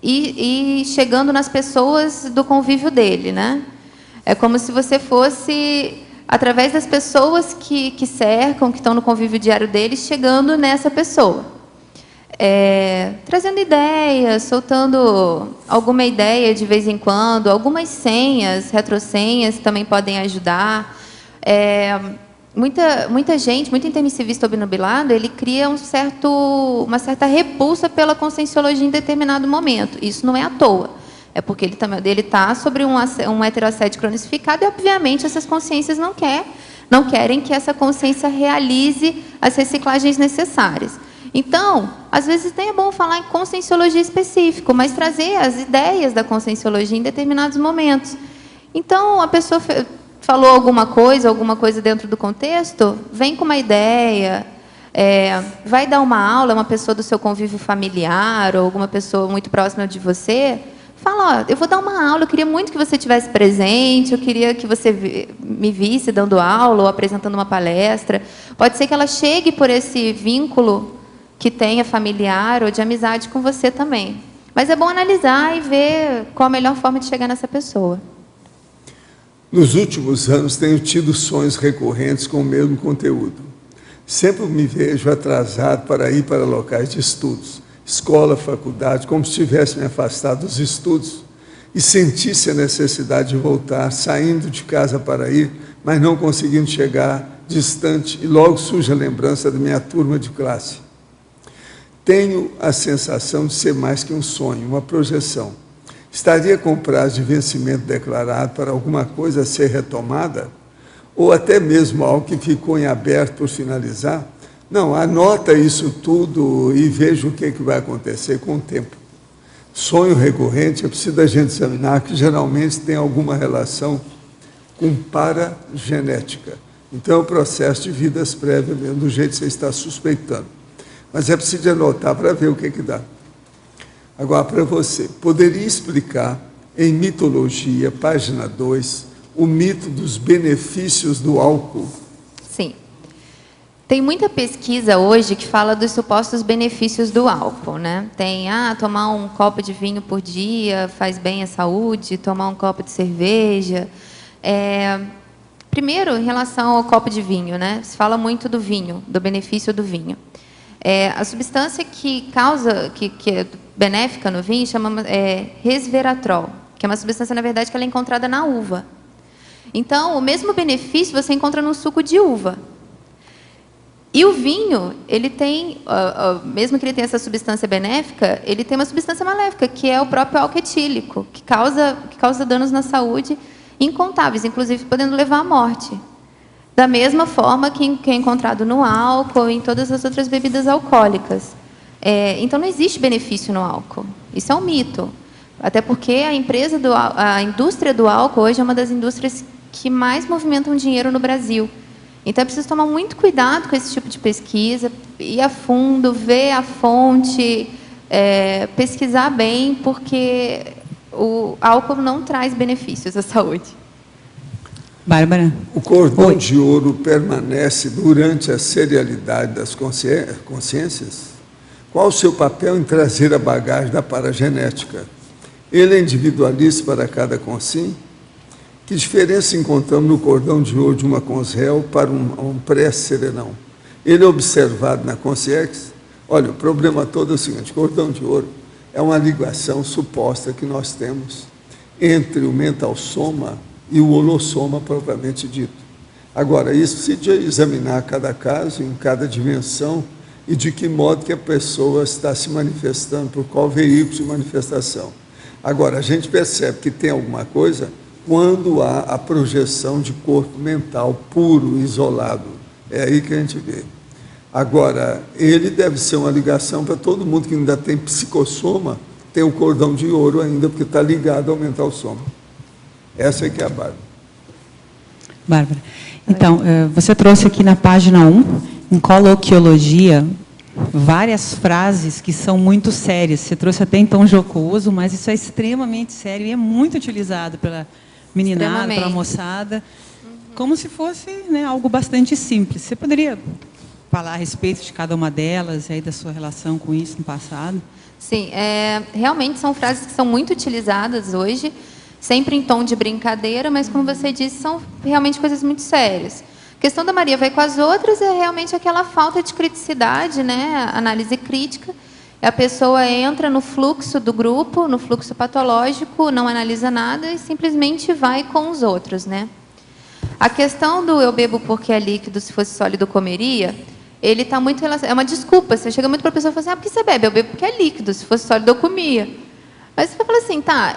ir chegando nas pessoas do convívio dele, né? É como se você fosse, através das pessoas que cercam, que estão no convívio diário dele, chegando nessa pessoa. Trazendo ideias, soltando alguma ideia de vez em quando, algumas senhas, retrosenhas também podem ajudar. Muita gente, muito intermissivista obnubilado, ele cria uma certa repulsa pela conscienciologia em determinado momento. Isso não é à toa. É porque ele está sobre um heterossédio cronificado e, obviamente, essas consciências não querem que essa consciência realize as reciclagens necessárias. Então, às vezes nem é bom falar em conscienciologia específico, mas trazer as ideias da conscienciologia em determinados momentos. Então, a pessoa falou alguma coisa dentro do contexto, vem com uma ideia, vai dar uma aula, uma pessoa do seu convívio familiar ou alguma pessoa muito próxima de você, fala, eu vou dar uma aula, eu queria muito que você estivesse presente, eu queria que você me visse dando aula ou apresentando uma palestra. Pode ser que ela chegue por esse vínculo que tenha familiar ou de amizade com você também. Mas é bom analisar e ver qual a melhor forma de chegar nessa pessoa.
Nos últimos anos, tenho tido sonhos recorrentes com o mesmo conteúdo. Sempre me vejo atrasado para ir para locais de estudos, escola, faculdade, como se tivesse me afastado dos estudos e sentisse a necessidade de voltar, saindo de casa para ir, mas não conseguindo chegar distante, e logo surge a lembrança da minha turma de classe. Tenho a sensação de ser mais que um sonho, uma projeção. Estaria com prazo de vencimento declarado para alguma coisa a ser retomada? Ou até mesmo algo que ficou em aberto por finalizar? Não, anota isso tudo e veja o que vai acontecer com o tempo. Sonho recorrente, é preciso a gente examinar, que geralmente tem alguma relação com paragenética. Então, é o processo de vidas prévias, mesmo do jeito que você está suspeitando. Mas é preciso anotar para ver o que dá. Agora, para você, poderia explicar, em Mitologia, página 2, o mito dos benefícios do álcool?
Sim. Tem muita pesquisa hoje que fala dos supostos benefícios do álcool, né? Tem, tomar um copo de vinho por dia faz bem à saúde, tomar um copo de cerveja. Primeiro, em relação ao copo de vinho, né? Se fala muito do vinho, do benefício do vinho. A substância que é benéfica no vinho chama resveratrol, que é uma substância, na verdade, que ela é encontrada na uva. Então, o mesmo benefício você encontra no suco de uva. E o vinho, ele tem, mesmo que ele tenha essa substância benéfica, ele tem uma substância maléfica, que é o próprio álcool etílico, que causa danos na saúde incontáveis, inclusive podendo levar à morte. Da mesma forma que é encontrado no álcool e em todas as outras bebidas alcoólicas. Então, não existe benefício no álcool. Isso é um mito. Até porque a indústria do álcool hoje é uma das indústrias que mais movimentam dinheiro no Brasil. Então, é preciso tomar muito cuidado com esse tipo de pesquisa, ir a fundo, ver a fonte, pesquisar bem, porque o álcool não traz benefícios à saúde.
Bárbara.
O cordão de ouro permanece durante a serialidade das consciências? Qual o seu papel em trazer a bagagem da paragenética? Ele é individualista para cada consciência? Que diferença encontramos no cordão de ouro de uma consréu para um pré-serenão? Ele é observado na consciência? Olha, o problema todo é o seguinte: o cordão de ouro é uma ligação suposta que nós temos entre o mental soma e o holossoma propriamente dito. Agora, isso precisa examinar cada caso, em cada dimensão, e de que modo que a pessoa está se manifestando, por qual veículo de manifestação. Agora, a gente percebe que tem alguma coisa quando há a projeção de corpo mental puro, isolado. É aí que a gente vê. Agora, ele deve ser uma ligação para todo mundo que ainda tem psicossoma, tem o cordão de ouro ainda, porque está ligado ao mental soma. Essa é que é a Bárbara.
Bárbara, então, você trouxe aqui na página 1, em coloquiologia, várias frases que são muito sérias. Você trouxe até em tom jocoso, mas isso é extremamente sério e é muito utilizado pela meninada, pela moçada, como se fosse, né, algo bastante simples. Você poderia falar a respeito de cada uma delas e aí da sua relação com isso no passado?
Sim, realmente são frases que são muito utilizadas hoje, sempre em tom de brincadeira, mas, como você disse, são realmente coisas muito sérias. A questão da Maria vai com as outras é realmente aquela falta de criticidade, né? Análise crítica. A pessoa entra no fluxo do grupo, no fluxo patológico, não analisa nada e simplesmente vai com os outros, né? A questão do eu bebo porque é líquido, se fosse sólido comeria, ele está muito relacionado. É uma desculpa. Você chega muito para a pessoa e fala assim: por que você bebe? Eu bebo porque é líquido, se fosse sólido eu comia. Mas você fala assim, tá,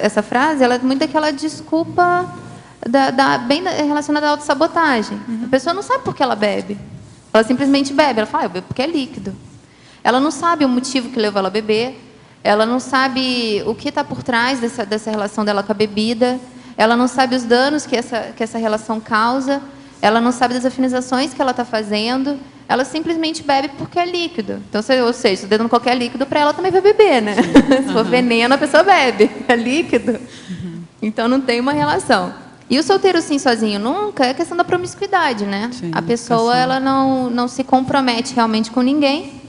essa frase, ela é muito aquela desculpa bem relacionada à autossabotagem. A pessoa não sabe por que ela bebe. Ela simplesmente bebe. Ela fala: eu bebo porque é líquido. Ela não sabe o motivo que levou ela a beber. Ela não sabe o que está por trás dessa relação dela com a bebida. Ela não sabe os danos que essa relação causa. Ela não sabe das afinizações que ela está fazendo. Ela simplesmente bebe porque é líquido. Então, ou seja, se o dedo não qualquer líquido, para ela também vai beber, né? Se for veneno, a pessoa bebe. É líquido. Então, não tem uma relação. E o solteiro sim, sozinho nunca, é questão da promiscuidade, né? Sim, a pessoa ela não se compromete realmente com ninguém.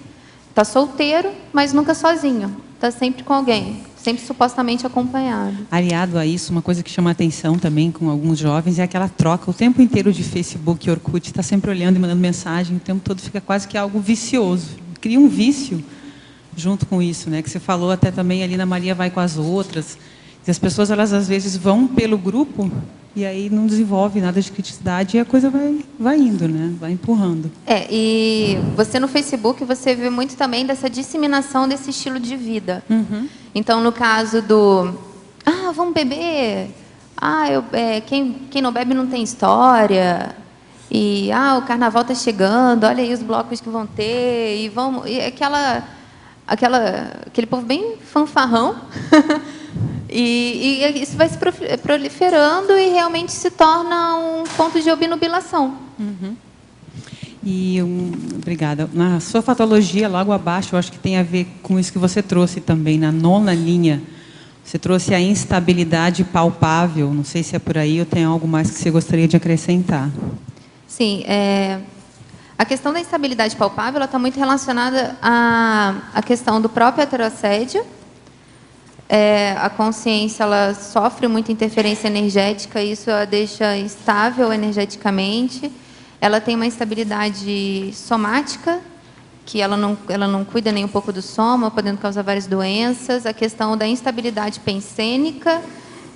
Está solteiro, mas nunca sozinho. Está sempre com alguém. sempre supostamente acompanhado.
Aliado a isso, uma coisa que chama a atenção também com alguns jovens é aquela troca o tempo inteiro de Facebook e Orkut, está sempre olhando e mandando mensagem, o tempo todo fica quase que algo vicioso. Cria um vício junto com isso, né? Que você falou até também ali na Maria vai com as outras. E as pessoas, elas às vezes vão pelo grupo e aí não desenvolve nada de criticidade e a coisa vai indo, né? Vai empurrando.
E você no Facebook, você vê muito também dessa disseminação desse estilo de vida.
Uhum.
Então, no caso do... vamos beber. Quem não bebe não tem história. E, o carnaval está chegando, olha aí os blocos que vão ter. E aquele povo bem fanfarrão. E isso vai se proliferando e realmente se torna um ponto de obnubilação.
Uhum. Obrigada. Na sua fatologia, logo abaixo, eu acho que tem a ver com isso que você trouxe também, na 9ª linha. Você trouxe a instabilidade palpável. Não sei se é por aí ou tem algo mais que você gostaria de acrescentar.
Sim. A questão da instabilidade palpável está muito relacionada à questão do próprio heterossédio. A consciência ela sofre muita interferência energética, isso a deixa instável energeticamente. Ela tem uma instabilidade somática, que ela não cuida nem um pouco do soma, podendo causar várias doenças. A questão da instabilidade pensênica,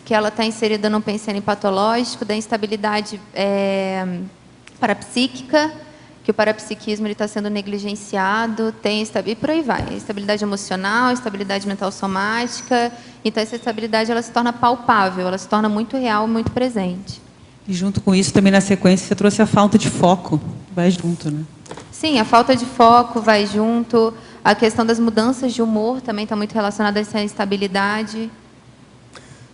que ela está inserida no pensênico patológico, da instabilidade parapsíquica, que o parapsiquismo está sendo negligenciado, e por aí vai. Estabilidade emocional, estabilidade mental somática. Então, essa estabilidade ela se torna palpável, ela se torna muito real, muito presente.
E junto com isso, também na sequência, você trouxe a falta de foco. Vai junto, né?
Sim, a falta de foco vai junto. A questão das mudanças de humor também está muito relacionada a essa instabilidade.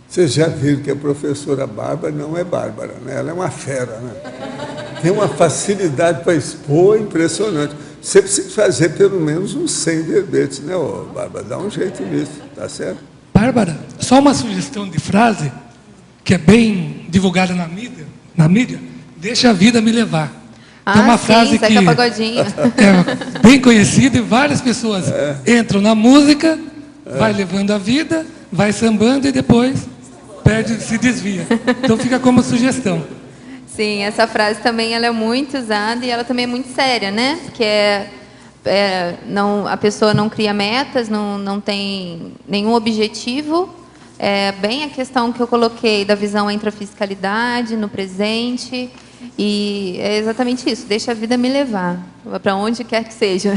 Vocês já viram que a professora Bárbara não é Bárbara, né? Ela é uma fera, né? Tem uma facilidade para expor impressionante. Você precisa fazer pelo menos uns 100 verbetes, né, Bárbara? Dá um jeito nisso, tá certo?
Bárbara, só uma sugestão de frase, que é bem divulgada na mídia, deixa a vida me levar. É uma frase que é bem conhecida e várias pessoas entram na música, vai levando a vida, vai sambando e depois se desvia. Então fica como sugestão.
Sim, essa frase também ela é muito usada e ela também é muito séria, né? Que a pessoa não cria metas, não tem nenhum objetivo. É bem a questão que eu coloquei da visão entre a fiscalidade no presente. E é exatamente isso, deixa a vida me levar, para onde quer que seja,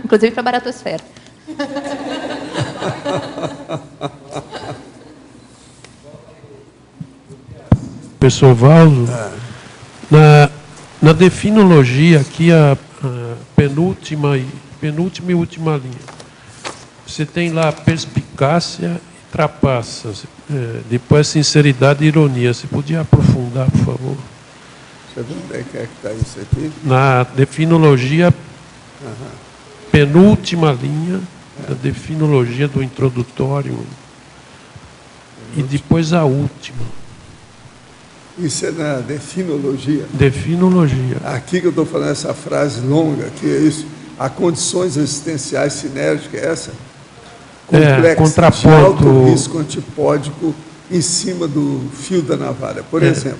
inclusive para a baratosfera.
Professor Valdo, na definologia, aqui a penúltima e última linha, você tem lá perspicácia e trapaça, depois sinceridade e ironia. Você podia aprofundar, por favor?
Deixa eu ver onde é que está isso aqui.
Na definologia, penúltima linha, da definologia do introdutório, e depois a última.
Isso é na definologia.
Definologia.
Aqui que eu estou falando essa frase longa, que é isso. Há condições existenciais sinérgicas, essa?
Contraponto.
De alto risco antipódico em cima do fio da navalha. Por exemplo,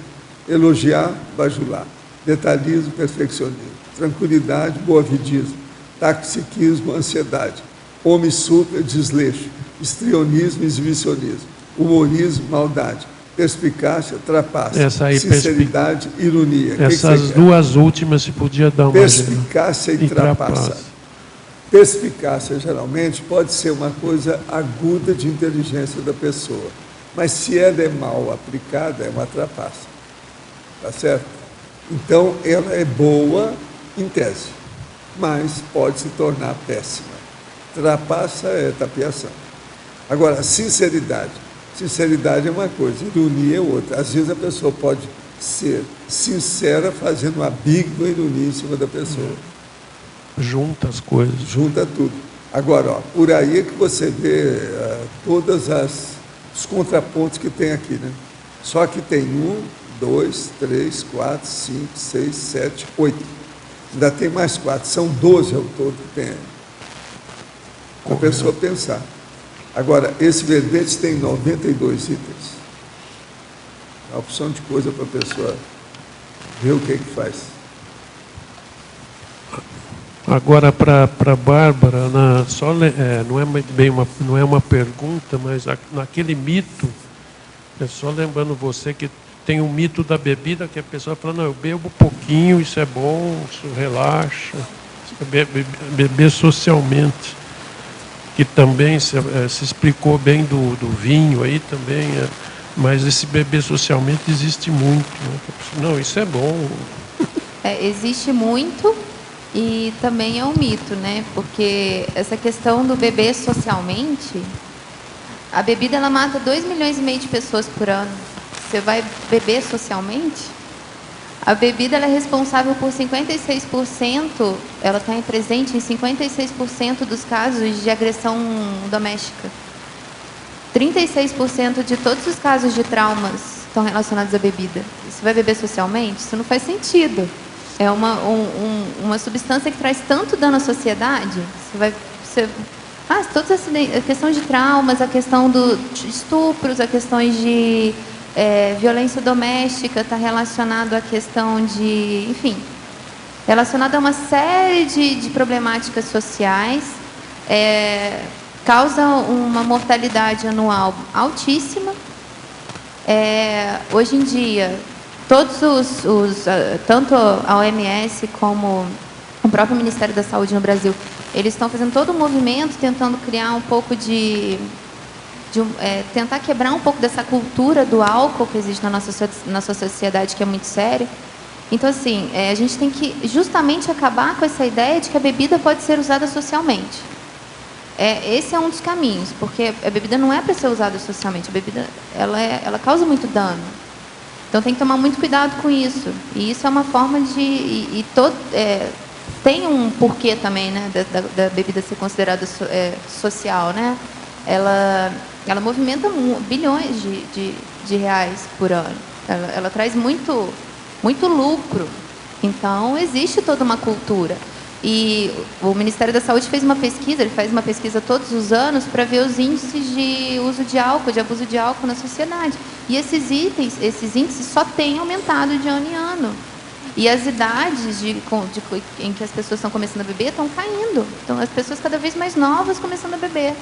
elogiar, bajular. Detalhismo, perfeccionismo. Tranquilidade, boavidismo. Taxiquismo, ansiedade. Omissúria, desleixo. Histrionismo, exibicionismo. Humorismo, maldade. Perspicácia, trapaça. Sinceridade, ironia.
Essas duas últimas se podia dar uma...
Perspicácia e trapaça. Perspicácia, geralmente, pode ser uma coisa aguda de inteligência da pessoa. Mas, se ela é mal aplicada, é uma trapaça. Tá certo? Então, ela é boa em tese, mas pode se tornar péssima. Trapaça é tapiação. Agora, sinceridade. Sinceridade é uma coisa, ironia é outra. Às vezes a pessoa pode ser sincera fazendo uma bígua ironia em cima da pessoa.
Junta as coisas.
Junta tudo. Agora, por aí é que você vê todos os contrapontos que tem aqui, né? Só que tem 1, 2, 3, 4, 5, 6, 7, 8. Ainda tem mais 4. São 12 ao todo que tem. Para a pessoa pensar. Agora, esse verbete tem 92 itens. É uma opção de coisa para a pessoa ver o que é que faz.
Agora, para a Bárbara, não é uma pergunta, mas naquele mito, é só lembrando você que tem um mito da bebida, que a pessoa fala, não, eu bebo pouquinho, isso é bom, isso relaxa, beber socialmente, que também se explicou bem do vinho aí também, mas esse beber socialmente existe muito. Né? Não, isso é bom.
Existe muito e também é um mito, né? Porque essa questão do beber socialmente, a bebida ela mata 2,5 milhões de pessoas por ano. Você vai beber socialmente? A bebida ela é responsável por 56%, ela está presente em 56% dos casos de agressão doméstica. 36% de todos os casos de traumas estão relacionados à bebida. Você vai beber socialmente? Isso não faz sentido. É uma substância que traz tanto dano à sociedade. Todas a questão de traumas, a questão de estupros, a questões de violência doméstica, está relacionado à questão de, enfim, relacionado a uma série de problemáticas sociais, causa uma mortalidade anual altíssima. Hoje em dia, todos tanto a OMS como o próprio Ministério da Saúde no Brasil, eles estão fazendo todo um movimento tentando criar um pouco tentar quebrar um pouco dessa cultura do álcool que existe na nossa sociedade, que é muito séria. Então, assim, a gente tem que justamente acabar com essa ideia de que a bebida pode ser usada socialmente. Esse é um dos caminhos, porque a bebida não é para ser usada socialmente. A bebida ela causa muito dano. Então, tem que tomar muito cuidado com isso. E isso é uma forma de... tem um porquê também, né, da bebida ser considerada social, né? Ela movimenta bilhões de reais por ano. Ela traz muito lucro. Então, existe toda uma cultura. E o Ministério da Saúde fez uma pesquisa, ele faz uma pesquisa todos os anos para ver os índices de uso de álcool, de abuso de álcool na sociedade. E esses índices só têm aumentado de ano em ano. E as idades em que as pessoas estão começando a beber estão caindo. Então, as pessoas cada vez mais novas começando a beber.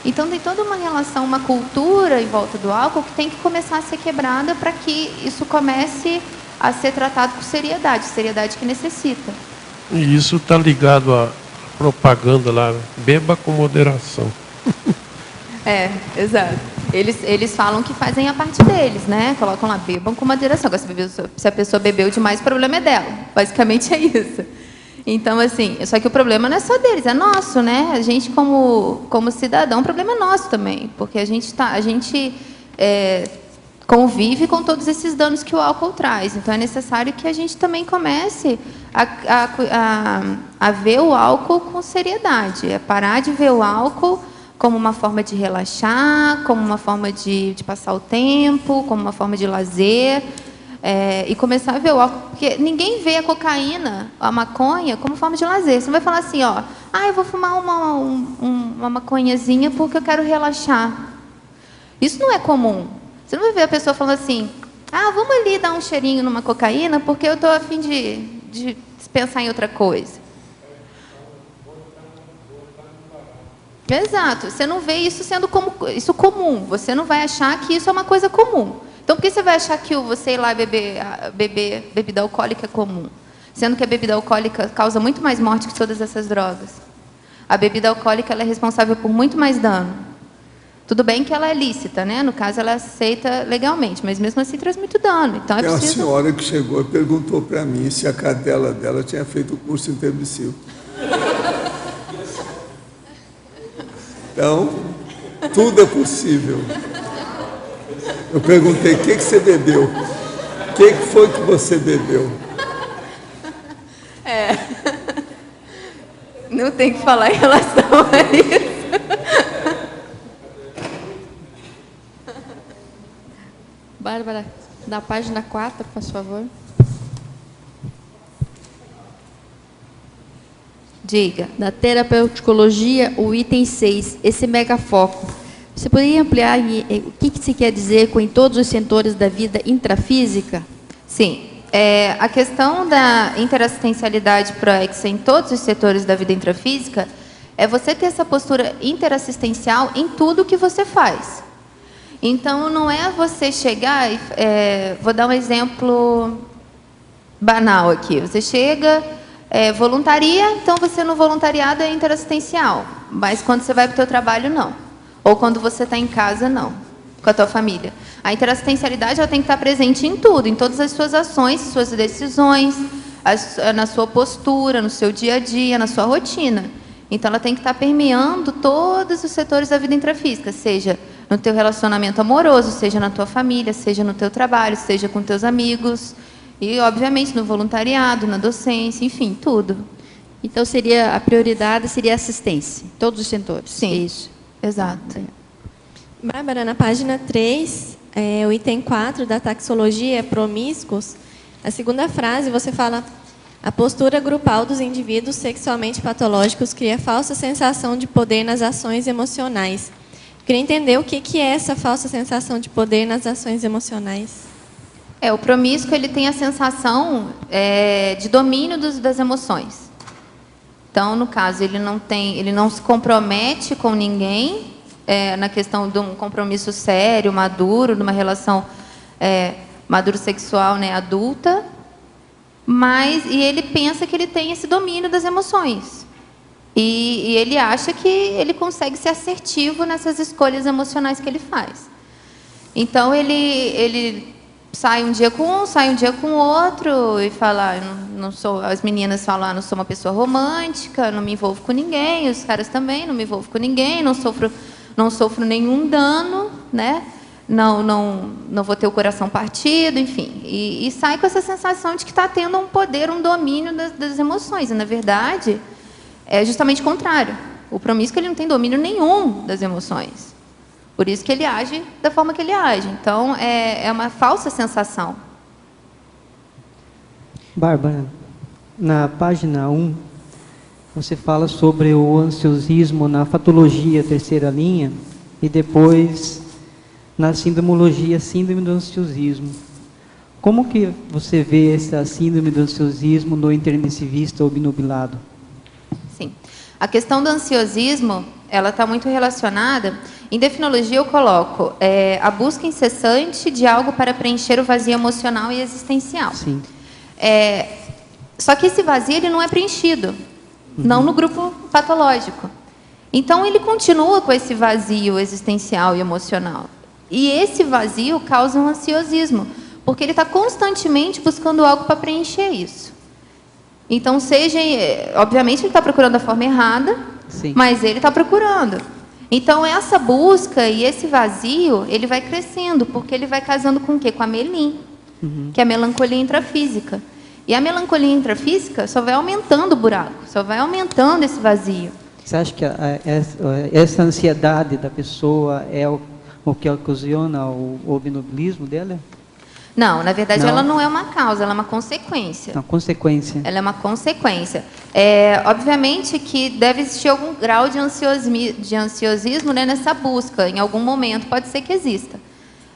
Então, tem toda uma relação, uma cultura em volta do álcool que tem que começar a ser quebrada para que isso comece a ser tratado com seriedade que necessita.
E isso está ligado à propaganda lá, beba com moderação.
Exato. Eles falam que fazem a parte deles, né? Colocam lá, bebam com moderação. Agora, se a pessoa bebeu demais, o problema é dela. Basicamente é isso. Então, assim, só que o problema não é só deles, é nosso, né? A gente, como cidadão, o problema é nosso também. Porque a gente convive com todos esses danos que o álcool traz. Então, é necessário que a gente também comece a ver o álcool com seriedade. Parar de ver o álcool como uma forma de relaxar, como uma forma de passar o tempo, como uma forma de lazer, e começar a ver o álcool. Porque ninguém vê a cocaína, a maconha, como forma de lazer. Você não vai falar assim, eu vou fumar uma maconhazinha porque eu quero relaxar. Isso não é comum. Você não vai ver a pessoa falando assim, vamos ali dar um cheirinho numa cocaína porque eu estou a fim de pensar em outra coisa. Exato. Você não vê isso sendo isso comum. Você não vai achar que isso é uma coisa comum. Então, por que você vai achar que você ir lá beber bebida alcoólica é comum? Sendo que a bebida alcoólica causa muito mais morte que todas essas drogas. A bebida alcoólica ela é responsável por muito mais dano. Tudo bem que ela é lícita, né? No caso, ela é aceita legalmente, mas mesmo assim traz muito dano. Então,
Tem uma senhora que chegou e perguntou para mim se a cadela dela tinha feito o curso intermissivo. Então, tudo é possível. Eu perguntei, o que você bebeu? O que foi que você bebeu?
Não tem que falar em relação a isso.
Bárbara, na página 4, por favor.
Diga.
Na terapeuticologia, o item 6, esse megafoco.
Você poderia ampliar o que se quer dizer com em todos os setores da vida intrafísica?
Sim. A questão da interassistencialidade proexa em todos os setores da vida intrafísica é você ter essa postura interassistencial em tudo que você faz. Então, não é você chegar e... vou dar um exemplo banal aqui. Você chega, voluntaria, então você no voluntariado é interassistencial. Mas quando você vai para o seu trabalho, não. Ou quando você está em casa, não. Com a tua família. A interassistencialidade ela tem que estar presente em tudo, em todas as suas ações, suas decisões, na sua postura, no seu dia a dia, na sua rotina. Então, ela tem que estar permeando todos os setores da vida intrafísica, seja no teu relacionamento amoroso, seja na tua família, seja no teu trabalho, seja com teus amigos, e, obviamente, no voluntariado, na docência, enfim, tudo.
Então, a prioridade seria a assistência, todos os setores.
Sim,
isso.
Exato.
Bárbara, na página 3, o item 4 da taxologia é promíscuos. A segunda frase, você fala: a postura grupal dos indivíduos sexualmente patológicos cria falsa sensação de poder nas ações emocionais. Queria entender o que é essa falsa sensação de poder nas ações emocionais.
O promíscuo ele tem a sensação de domínio das emoções. Então, no caso, ele não se compromete com ninguém, na questão de um compromisso sério, maduro, de uma relação maduro sexual, né, adulta, e ele pensa que ele tem esse domínio das emoções. E ele acha que ele consegue ser assertivo nessas escolhas emocionais que ele faz. Então, ele sai um dia com um, sai um dia com o outro, e fala, as meninas falam, não sou uma pessoa romântica, não me envolvo com ninguém, os caras também, não me envolvo com ninguém, não sofro nenhum dano, né? Não vou ter o coração partido, enfim. E sai com essa sensação de que está tendo um poder, um domínio das emoções. E, na verdade, é justamente o contrário. O promíscuo ele não tem domínio nenhum das emoções. Por isso que ele age da forma que ele age. Então, é uma falsa sensação.
Bárbara, na página 1, você fala sobre o ansiosismo na fatologia, terceira linha, e depois na sindromologia, síndrome do ansiosismo. Como que você vê essa síndrome do ansiosismo no intermissivista obnubilado?
Sim. A questão do ansiosismo, ela está muito relacionada... Em definologia, eu coloco a busca incessante de algo para preencher o vazio emocional e existencial.
Sim.
Só que esse vazio ele não é preenchido, não no grupo patológico. Então, ele continua com esse vazio existencial e emocional. E esse vazio causa um ansiosismo, porque ele está constantemente buscando algo para preencher isso. Então, obviamente, ele está procurando a forma errada,
sim,
mas ele está procurando. Então, essa busca e esse vazio, ele vai crescendo, porque ele vai casando com o quê? Com a melim, que é a melancolia intrafísica. E a melancolia intrafísica só vai aumentando o buraco, só vai aumentando esse vazio.
Você acha que essa ansiedade da pessoa é o que ocasiona o obnubilismo dela?
Não, na verdade, ela não é uma causa, ela é uma consequência.
Uma consequência.
Ela é uma consequência. Obviamente que deve existir algum grau de ansiosismo, né, nessa busca. Em algum momento pode ser que exista.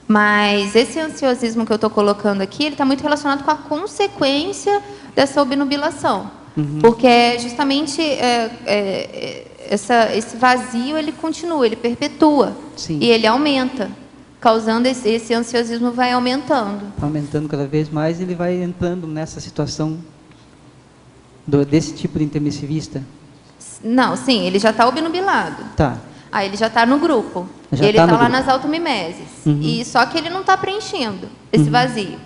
Mas esse ansiosismo que eu estou colocando aqui, ele está muito relacionado com a consequência dessa obnubilação. Porque é justamente esse vazio, ele continua, ele perpetua.
Sim.
E ele aumenta. Causando esse ansiosismo vai aumentando.
Aumentando cada vez mais, ele vai entrando nessa situação desse tipo de intermissivista?
Não, sim, ele já está obnubilado.
Tá.
Aí ele já está no grupo. Ele está lá nas automimeses. E só que ele não está preenchendo esse vazio.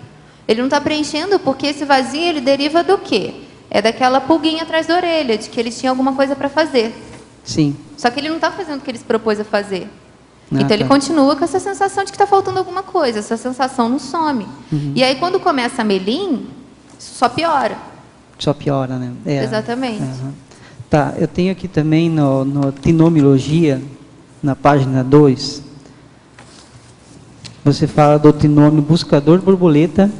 Ele não está preenchendo porque esse vazio ele deriva do quê? É daquela pulguinha atrás da orelha, de que ele tinha alguma coisa para fazer.
Sim.
Só que ele não está fazendo o que ele se propôs a fazer. Então, ele continua com essa sensação de que está faltando alguma coisa. Essa sensação não some. E aí, quando começa a melim, só piora.
Só piora, né?
Exatamente.
Tá, eu tenho aqui também no tinomiologia, na página 2, você fala do tinômio buscador borboleta,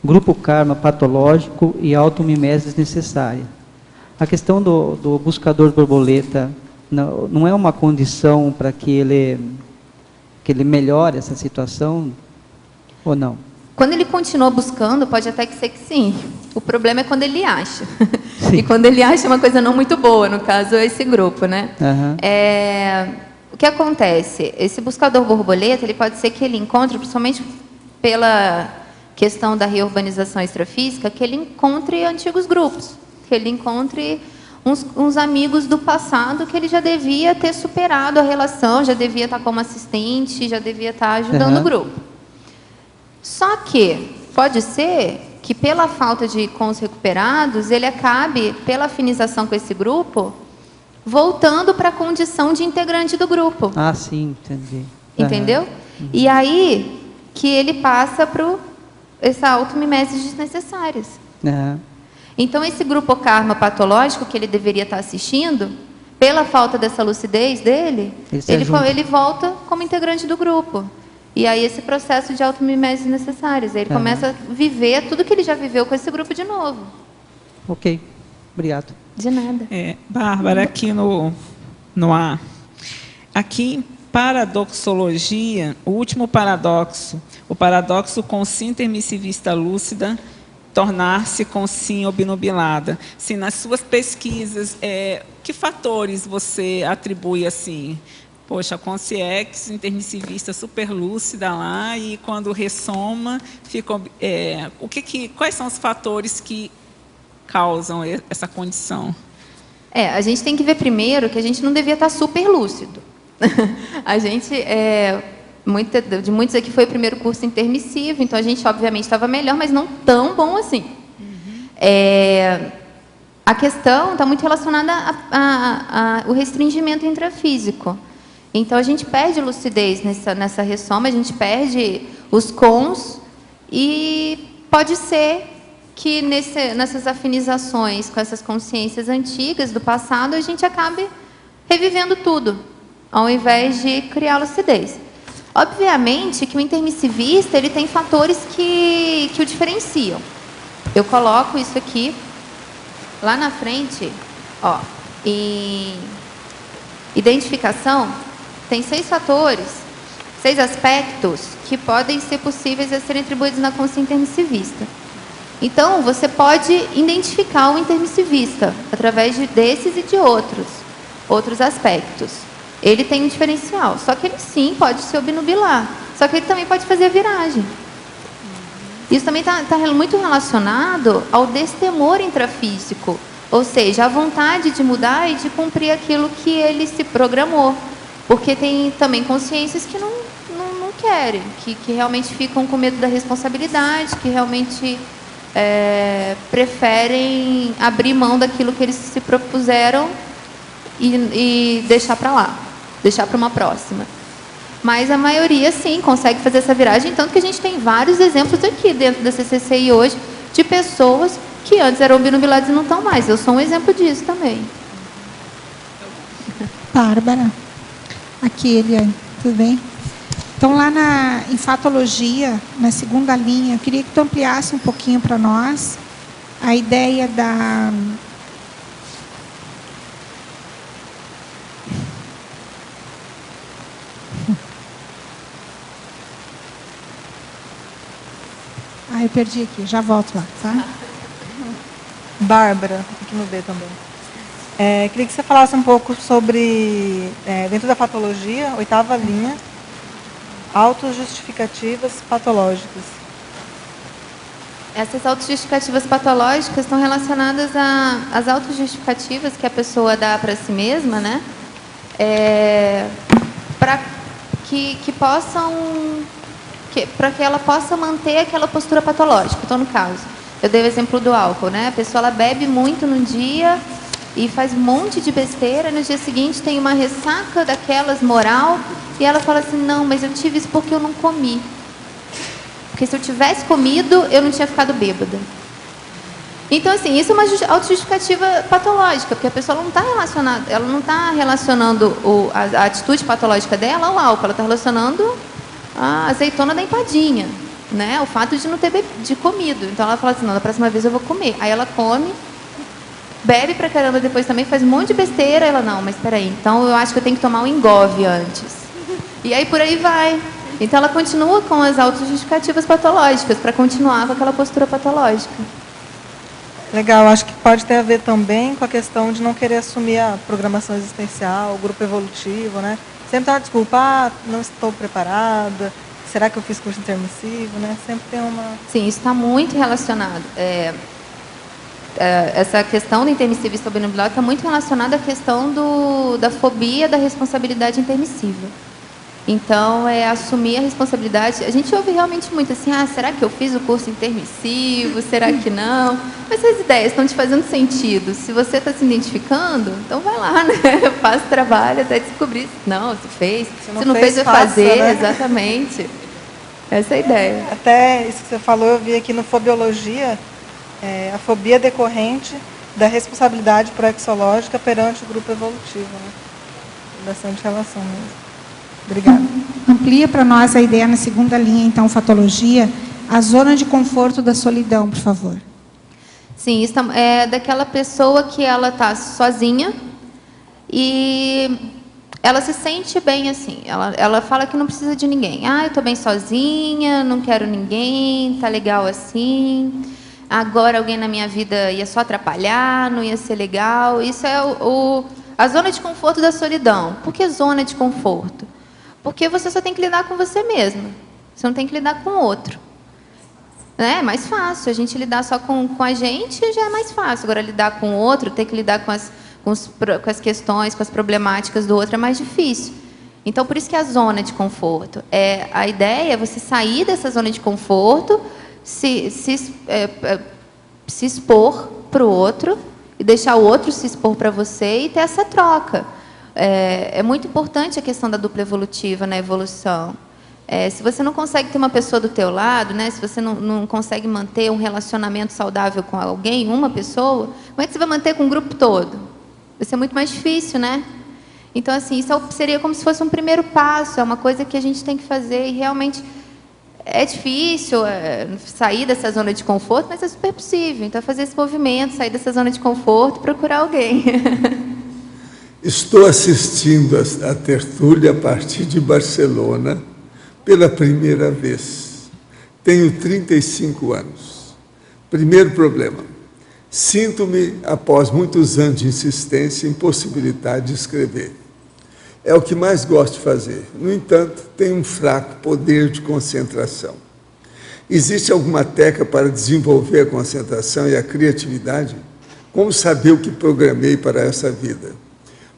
grupo karma patológico e automimese necessária. A questão do buscador borboleta não é uma condição para que ele que ele melhore essa situação ou não?
Quando ele continua buscando, pode até que ser que sim. O problema é quando ele acha.
Sim.
E quando ele acha uma coisa não muito boa, no caso, esse grupo, né? O que acontece? Esse buscador borboleta, ele pode ser que ele encontre, principalmente pela questão da reurbanização extrafísica, que ele encontre antigos grupos, que ele encontre uns amigos do passado que ele já devia ter superado a relação, já devia estar como assistente, já devia estar ajudando o grupo. Só que pode ser que, pela falta de cons recuperados, ele acabe, pela afinização com esse grupo, voltando para a condição de integrante do grupo.
Ah, sim, entendi.
Entendeu? E aí que ele passa para essa auto-mimeses desnecessárias. Então, esse grupo karma patológico que ele deveria estar assistindo, pela falta dessa lucidez dele, ele volta como integrante do grupo. E aí esse processo de auto-mimeses necessárias. Ele começa a viver tudo que ele já viveu com esse grupo de novo.
Ok, obrigado.
De nada.
Bárbara, aqui aqui em paradoxologia, o último paradoxo, o paradoxo com sim intermissivista lúcida, tornar-se com sim obnubilada. Se nas suas pesquisas, que fatores você atribui assim? Poxa, a consciex intermissivista super lúcida lá, e quando ressoma, fica, quais são os fatores que causam essa condição?
A gente tem que ver primeiro que a gente não devia estar super lúcido. A gente, de muitos aqui foi o primeiro curso intermissivo, então a gente obviamente estava melhor, mas não tão bom assim. A questão está muito relacionada ao restringimento intrafísico. Então, a gente perde lucidez nessa ressoma, a gente perde os cons, e pode ser que nessas afinizações com essas consciências antigas do passado, a gente acabe revivendo tudo, ao invés de criar lucidez. Obviamente que o intermissivista ele tem fatores que o diferenciam. Eu coloco isso aqui, lá na frente, em identificação, tem 6 fatores, 6 aspectos que podem ser possíveis a serem atribuídos na consciência intermissivista. Então, você pode identificar o intermissivista através desses e de outros aspectos. Ele tem um diferencial, só que ele sim pode se obnubilar, só que ele também pode fazer a viragem. Isso também está muito relacionado ao destemor intrafísico, ou seja, a vontade de mudar e de cumprir aquilo que ele se programou. Porque tem também consciências que não querem, que realmente ficam com medo da responsabilidade, que realmente preferem abrir mão daquilo que eles se propuseram e deixar para lá, deixar para uma próxima. Mas a maioria, sim, consegue fazer essa viragem, tanto que a gente tem vários exemplos aqui dentro da CCCI hoje, de pessoas que antes eram obnubiladas e não estão mais. Eu sou um exemplo disso também.
Bárbara. Aqui, Eliane, tudo bem? Então, lá em fatologia, na segunda linha, eu queria que tu ampliasse um pouquinho para nós a ideia da... eu perdi aqui, já volto lá, tá?
Bárbara, aqui no B também. Queria que você falasse um pouco sobre, dentro da patologia, 8ª linha, autojustificativas patológicas.
Essas autojustificativas patológicas estão relacionadas às autojustificativas que a pessoa dá para si mesma, né? Para que ela possa manter aquela postura patológica. Então, no caso, eu dei o exemplo do álcool, né? A pessoa ela bebe muito no dia e faz um monte de besteira, no dia seguinte tem uma ressaca daquelas moral, e ela fala assim, não, mas eu tive isso porque eu não comi. Porque se eu tivesse comido, eu não tinha ficado bêbada. Então, assim, isso é uma autojustificativa patológica, porque a pessoa não está relacionando a atitude patológica dela ao álcool, ela está relacionando a azeitona da empadinha, né? O fato de não ter comido. Então, ela fala assim, não, da próxima vez eu vou comer. Aí ela come, bebe pra caramba depois também, faz um monte de besteira. Ela, não, mas espera aí, então eu acho que eu tenho que tomar um engove antes. E aí por aí vai. Então ela continua com as autojustificativas patológicas, para continuar com aquela postura patológica.
Legal, acho que pode ter a ver também com a questão de não querer assumir a programação existencial, o grupo evolutivo, né? Sempre tem uma desculpa, não estou preparada, será que eu fiz curso intermissivo, né? Sempre tem uma...
Sim, isso está muito relacionado. Essa questão do intermissivista obnubilado está muito relacionada à questão da fobia da responsabilidade intermissiva. Então, assumir a responsabilidade. A gente ouve realmente muito assim, será que eu fiz o curso intermissivo? Será que não? Mas se as ideias estão te fazendo sentido, se você está se identificando, então vai lá, né? Faz trabalho até descobrir. Não, se fez. Se não fez, vai fazer. Né? Exatamente. Essa é a ideia.
Até isso que você falou, eu vi aqui no Fobiologia, a fobia decorrente da responsabilidade proexológica perante o grupo evolutivo. Né? Bastante relação mesmo. Obrigada.
Amplia para nós a ideia na segunda linha, então, fatologia, a zona de conforto da solidão, por favor.
Sim, isso é daquela pessoa que ela está sozinha e ela se sente bem assim. Ela fala que não precisa de ninguém. Eu estou bem sozinha, não quero ninguém, tá legal assim. Agora alguém na minha vida ia só atrapalhar, não ia ser legal. Isso é a zona de conforto da solidão. Por que zona de conforto? Porque você só tem que lidar com você mesma. Você não tem que lidar com o outro. É mais fácil. A gente lidar só com a gente já é mais fácil. Agora, lidar com o outro, ter que lidar com as questões, com as problemáticas do outro é mais difícil. Então, por isso que é a zona de conforto. A ideia é você sair dessa zona de conforto, se expor para o outro e deixar o outro se expor para você e ter essa troca. É muito importante a questão da dupla evolutiva na evolução. Se você não consegue ter uma pessoa do teu lado, né, se você não consegue manter um relacionamento saudável com alguém, uma pessoa, como é que você vai manter com o grupo todo? Vai ser muito mais difícil, né? Então, assim, isso seria como se fosse um primeiro passo, é uma coisa que a gente tem que fazer e realmente é difícil sair dessa zona de conforto, mas é super possível. Então, fazer esse movimento, sair dessa zona de conforto e procurar alguém.
Estou assistindo a tertúlia a partir de Barcelona pela primeira vez. Tenho 35 anos. Primeiro problema. Sinto-me, após muitos anos de insistência, impossibilidade de escrever. É o que mais gosto de fazer. No entanto, tenho um fraco poder de concentração. Existe alguma técnica para desenvolver a concentração e a criatividade? Como saber o que programei para essa vida?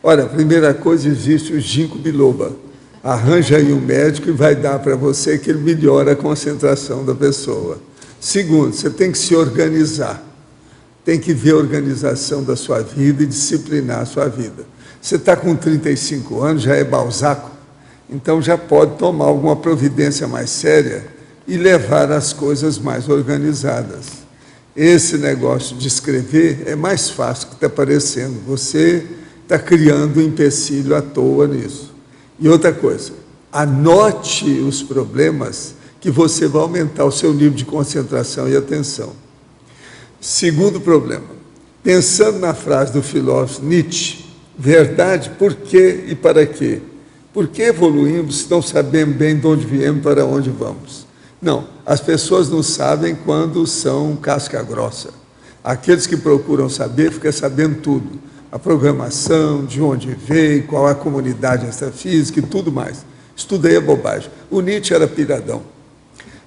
Ora, a primeira coisa, existe o ginkgo biloba. Arranja aí um médico e vai dar para você que ele melhora a concentração da pessoa. Segundo, você tem que se organizar. Tem que ver a organização da sua vida e disciplinar a sua vida. Você está com 35 anos, já é Balzac, então já pode tomar alguma providência mais séria e levar as coisas mais organizadas. Esse negócio de escrever é mais fácil que está parecendo. Você está criando um empecilho à toa nisso. E outra coisa, anote os problemas que você vai aumentar o seu nível de concentração e atenção. Segundo problema, pensando na frase do filósofo Nietzsche, verdade, por quê e para quê? Por que evoluímos se não sabemos bem de onde viemos e para onde vamos? Não, as pessoas não sabem quando são casca grossa. Aqueles que procuram saber, ficam sabendo tudo. A programação, de onde veio, qual é a comunidade extrafísica e tudo mais. Isso tudo aí é bobagem. O Nietzsche era piradão.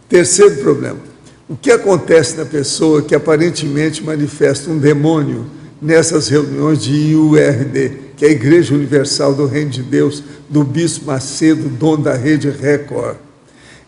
Terceiro problema. O que acontece na pessoa que aparentemente manifesta um demônio nessas reuniões de IURD, que é a Igreja Universal do Reino de Deus, do Bispo Macedo, dono da rede Record?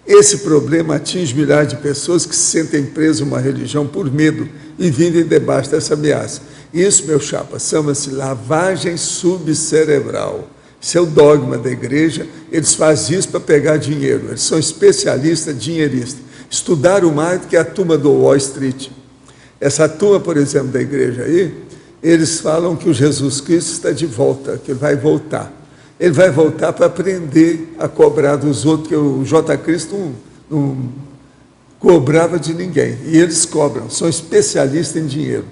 Esse problema atinge milhares de pessoas que se sentem presas a uma religião por medo e vivem debaixo dessa ameaça. Isso, meu chapa, chama-se lavagem subcerebral. Isso é o dogma da igreja. Eles fazem isso para pegar dinheiro. Eles são especialistas, dinheiristas. Estudaram mais do que a turma do Wall Street. Essa turma, por exemplo, da igreja aí, eles falam que o Jesus Cristo está de volta, que ele vai voltar. Ele vai voltar para aprender a cobrar dos outros, que o J. Cristo não cobrava de ninguém. E eles cobram, são especialistas em dinheiro.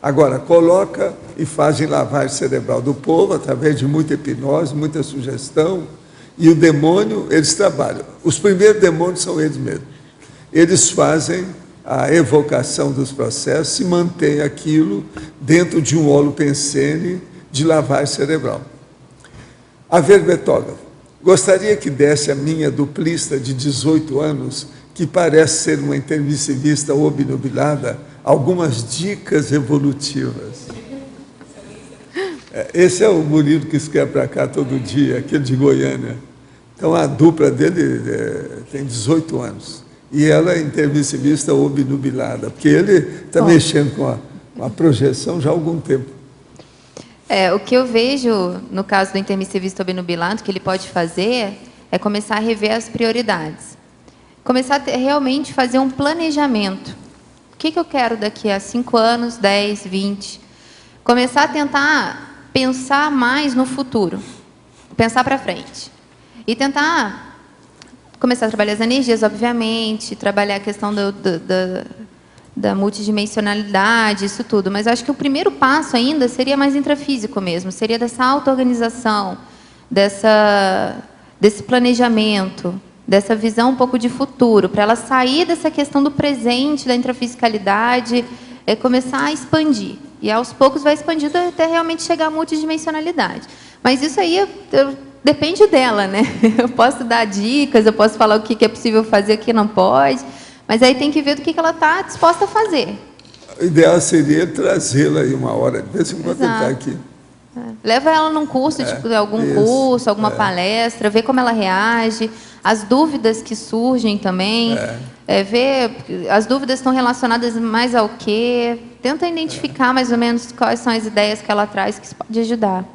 Agora, coloca e fazem lavagem cerebral do povo, através de muita hipnose, muita sugestão, E o demônio, eles trabalham. Os primeiros demônios são eles mesmos. Eles fazem a evocação dos processos e mantêm aquilo dentro de um holopensene de lavagem cerebral. A verbetógrafa. Gostaria que desse a minha duplista de 18 anos, que parece ser uma intermissivista obnubilada, algumas dicas evolutivas. Esse é o Murilo que escreve para cá todo dia, aquele de Goiânia. Então, a dupla dele tem 18 anos. E ela é intermissivista obnubilada, porque ele está mexendo com a projeção já há algum tempo.
O que eu vejo, no caso do intermissivista obnubilado, que ele pode fazer, é começar a rever as prioridades. Começar a realmente fazer um planejamento. O que eu quero daqui a 5 anos, 10, 20? Começar a tentar pensar mais no futuro. Pensar para frente. E tentar começar a trabalhar as energias, obviamente, trabalhar a questão da multidimensionalidade, isso tudo. Mas eu acho que o primeiro passo ainda seria mais intrafísico mesmo, seria dessa auto-organização, desse planejamento, dessa visão um pouco de futuro, para ela sair dessa questão do presente, da intrafisicalidade, começar a expandir. E aos poucos vai expandindo até realmente chegar à multidimensionalidade. Mas isso aí depende dela, né? Eu posso dar dicas, eu posso falar o que é possível fazer, o que não pode, mas aí tem que ver do que ela está disposta a fazer.
O ideal seria trazê-la aí uma hora, de vez em quando ele está aqui.
Leva ela num curso, tipo, algum curso, alguma palestra, ver como ela reage, as dúvidas que surgem também, ver, as dúvidas estão relacionadas mais ao quê, tenta identificar mais ou menos quais são as ideias que ela traz que isso pode ajudar.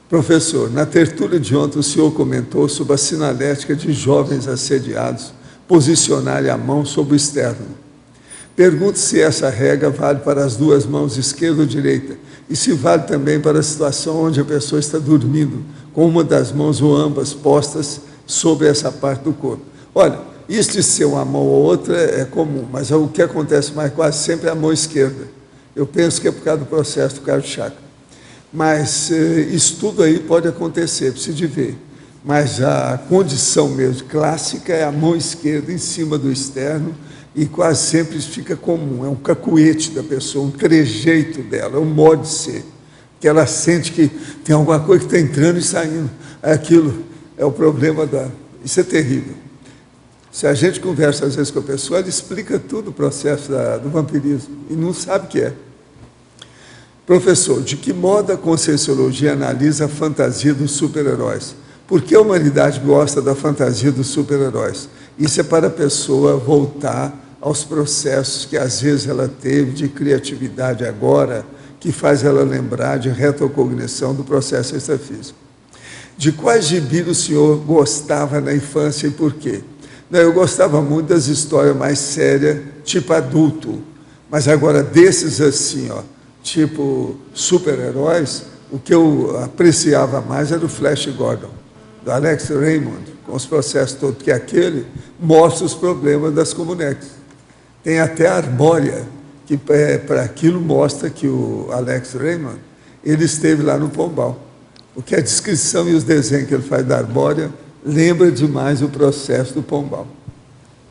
Professor, na tertúlia de ontem o senhor comentou sobre a sinalética de jovens assediados posicionarem a mão sobre o externo. Pergunto se essa regra vale para as duas mãos, esquerda ou direita, e se vale também para a situação onde a pessoa está dormindo, com uma das mãos ou ambas postas sobre essa parte do corpo. Olha, isso de ser uma mão ou outra é comum, mas o que acontece mais quase sempre é a mão esquerda. Eu penso que é por causa do processo do cardio chakra. Mas isso tudo aí pode acontecer, precisa de ver. Mas a condição mesmo clássica é a mão esquerda em cima do externo e quase sempre isso fica comum. É um cacuete da pessoa, um trejeito dela, é um modo de ser. Que ela sente que tem alguma coisa que está entrando e saindo. Aquilo é o problema da... Isso é terrível. Se a gente conversa às vezes com a pessoa, ela explica tudo o processo do vampirismo e não sabe o que é. Professor, de que modo a Conscienciologia analisa a fantasia dos super-heróis? Por que a humanidade gosta da fantasia dos super-heróis? Isso é para a pessoa voltar aos processos que às vezes ela teve de criatividade agora, que faz ela lembrar de retrocognição do processo extrafísico. De quais gibis o senhor gostava na infância e por quê? Não, eu gostava muito das histórias mais sérias, tipo adulto, mas agora desses assim, tipo super-heróis, o que eu apreciava mais era o Flash Gordon, do Alex Raymond, com os processos todos, que aquele mostra os problemas das comunex. Tem até a arbórea, que para aquilo mostra que o Alex Raymond, ele esteve lá no Pombal. O que a descrição e os desenhos que ele faz da arbórea lembra demais o processo do Pombal.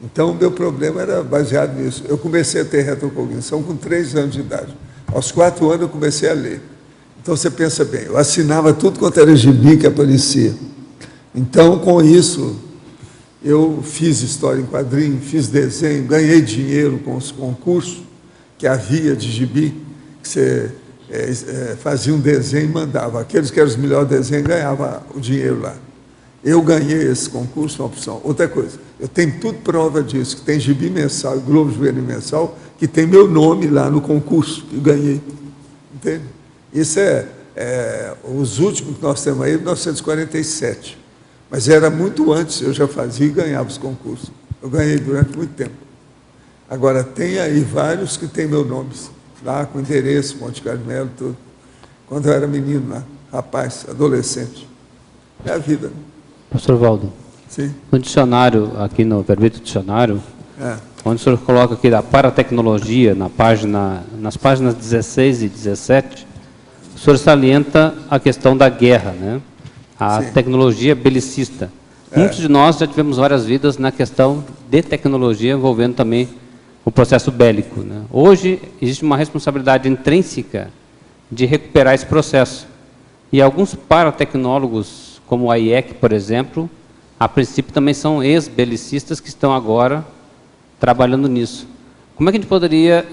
Então, o meu problema era baseado nisso. Eu comecei a ter retrocognição com 3 anos de idade. Aos 4 anos eu comecei a ler. Então, você pensa bem, eu assinava tudo quanto era gibi que aparecia. Então, com isso, eu fiz história em quadrinho, fiz desenho, ganhei dinheiro com os concursos que havia de gibi, que você fazia um desenho e mandava. Aqueles que eram os melhores desenhos ganhavam o dinheiro lá. Eu ganhei esse concurso, uma opção. Outra coisa, eu tenho tudo prova disso, que tem gibi mensal e Globo Juvenil mensal, que tem meu nome lá no concurso, que eu ganhei. Entende? Isso os últimos que nós temos aí, 1947. Mas era muito antes, eu já fazia e ganhava os concursos. Eu ganhei durante muito tempo. Agora, tem aí vários que tem meu nome, lá com endereço, Monte Carmelo, tudo. Quando eu era menino lá, rapaz, adolescente. É a vida.
Professor Valdo,
sim.
No dicionário, aqui no verbete dicionário, onde o senhor coloca aqui da paratecnologia, nas páginas 16 e 17, o senhor salienta a questão da guerra, né? a tecnologia belicista. Muitos de nós já tivemos várias vidas na questão de tecnologia envolvendo também o processo bélico, né? Hoje existe uma responsabilidade intrínseca de recuperar esse processo. E alguns paratecnólogos, como a IEC, por exemplo, a princípio também são ex-belicistas que estão agora trabalhando nisso. Como é que a gente poderia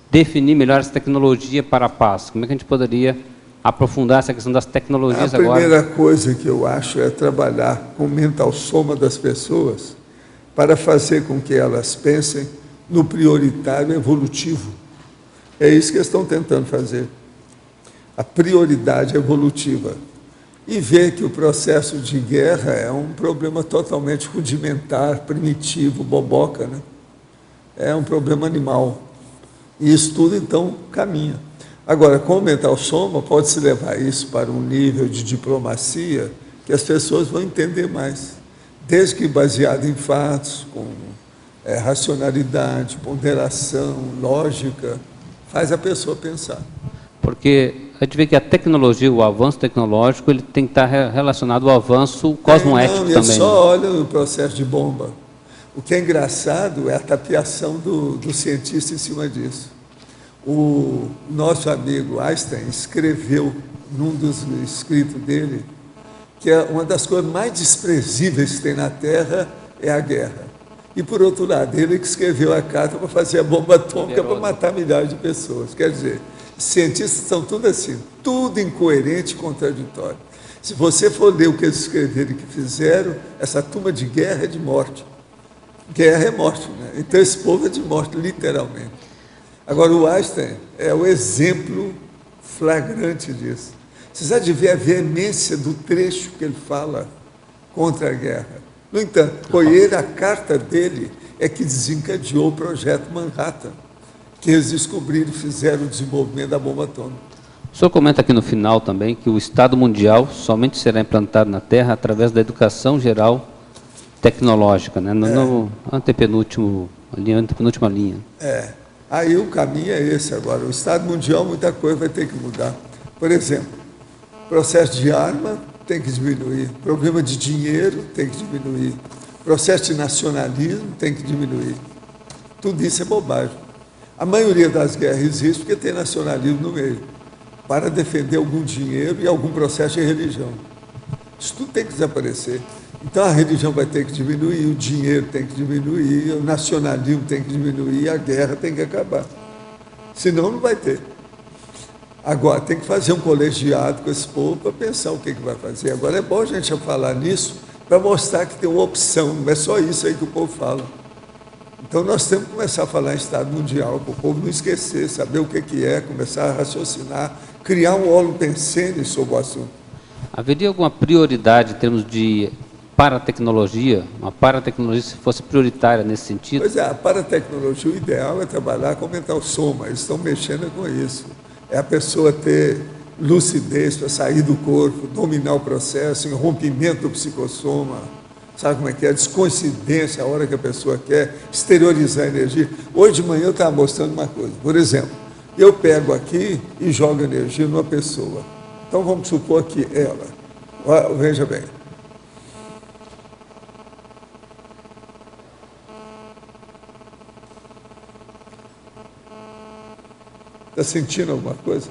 definir melhor essa tecnologia para a paz? Como é que a gente poderia aprofundar essa questão das tecnologias agora?
A primeira coisa que eu acho é trabalhar com o mental soma das pessoas para fazer com que elas pensem no prioritário evolutivo. É isso que eles estão tentando fazer. A prioridade evolutiva. E ver que o processo de guerra é um problema totalmente rudimentar, primitivo, boboca, né? É um problema animal. E isso tudo, então, caminha. Agora, com o mental soma, pode-se levar isso para um nível de diplomacia que as pessoas vão entender mais. Desde que baseado em fatos, com racionalidade, ponderação, lógica, faz a pessoa pensar.
Porque a gente vê que a tecnologia, o avanço tecnológico, ele tem que estar relacionado ao avanço cosmoético também.
Só olha o processo de bomba. O que é engraçado é a tapeação do cientista em cima disso. O nosso amigo Einstein escreveu, num dos escritos dele, que uma das coisas mais desprezíveis que tem na Terra é a guerra. E, por outro lado, ele que escreveu a carta para fazer a bomba atômica para matar milhares de pessoas. Quer dizer, cientistas são tudo assim, tudo incoerente e contraditório. Se você for ler o que eles escreveram e que fizeram, essa turma de guerra é de morte. Guerra é morte, né? Então esse povo é de morte, literalmente. Agora, o Einstein é o exemplo flagrante disso. Vocês já de ver a veemência do trecho que ele fala contra a guerra. No entanto, foi ele, a carta dele, é que desencadeou o projeto Manhattan, que eles descobriram e fizeram o desenvolvimento da bomba atômica.
O senhor comenta aqui no final também que o Estado Mundial somente será implantado na Terra através da educação geral tecnológica, né? No antepenúltima linha.
Aí o caminho é esse agora. O Estado Mundial, muita coisa vai ter que mudar. Por exemplo, processo de arma tem que diminuir, problema de dinheiro tem que diminuir, processo de nacionalismo tem que diminuir. Tudo isso é bobagem. A maioria das guerras existe porque tem nacionalismo no meio, para defender algum dinheiro e algum processo de religião. Isso tudo tem que desaparecer. Então a religião vai ter que diminuir, o dinheiro tem que diminuir, o nacionalismo tem que diminuir, a guerra tem que acabar. Senão não vai ter. Agora, tem que fazer um colegiado com esse povo para pensar o que vai fazer. Agora, é bom a gente falar nisso para mostrar que tem uma opção, não é só isso aí que o povo fala. Então, nós temos que começar a falar em Estado Mundial, para o povo não esquecer, saber o que é, começar a raciocinar, criar um óleo pensene sobre o assunto.
Haveria alguma prioridade em termos de paratecnologia? Uma paratecnologia se fosse prioritária nesse sentido?
Pois é, a paratecnologia, o ideal é trabalhar com mental soma, eles estão mexendo com isso. É a pessoa ter lucidez para sair do corpo, dominar o processo, rompimento do psicossoma, sabe como é que é? Descoincidência, a hora que a pessoa quer, exteriorizar a energia. Hoje de manhã eu estava mostrando uma coisa, por exemplo, eu pego aqui e jogo energia numa pessoa. Então vamos supor que ela, veja bem, está sentindo alguma coisa?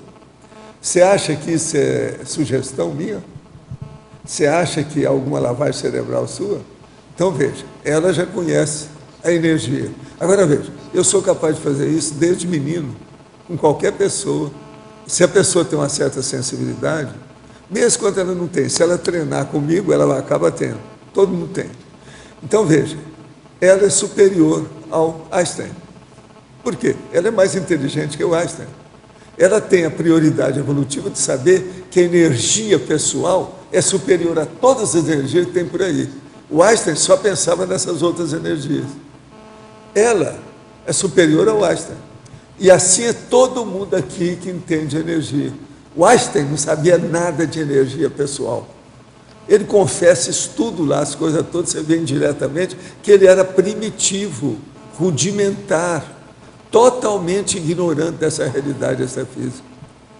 Você acha que isso é sugestão minha? Você acha que é alguma lavagem cerebral sua? Então, veja, ela já conhece a energia. Agora, veja, eu sou capaz de fazer isso desde menino, com qualquer pessoa. Se a pessoa tem uma certa sensibilidade, mesmo quando ela não tem, se ela treinar comigo, ela acaba tendo. Todo mundo tem. Então, veja, ela é superior ao Einstein. Por quê? Ela é mais inteligente que o Einstein. Ela tem a prioridade evolutiva de saber que a energia pessoal é superior a todas as energias que tem por aí. O Einstein só pensava nessas outras energias. Ela é superior ao Einstein. E assim é todo mundo aqui que entende energia. O Einstein não sabia nada de energia pessoal. Ele confessa isso tudo lá, as coisas todas, você vê indiretamente, que ele era primitivo, rudimentar, totalmente ignorante dessa realidade extrafísica.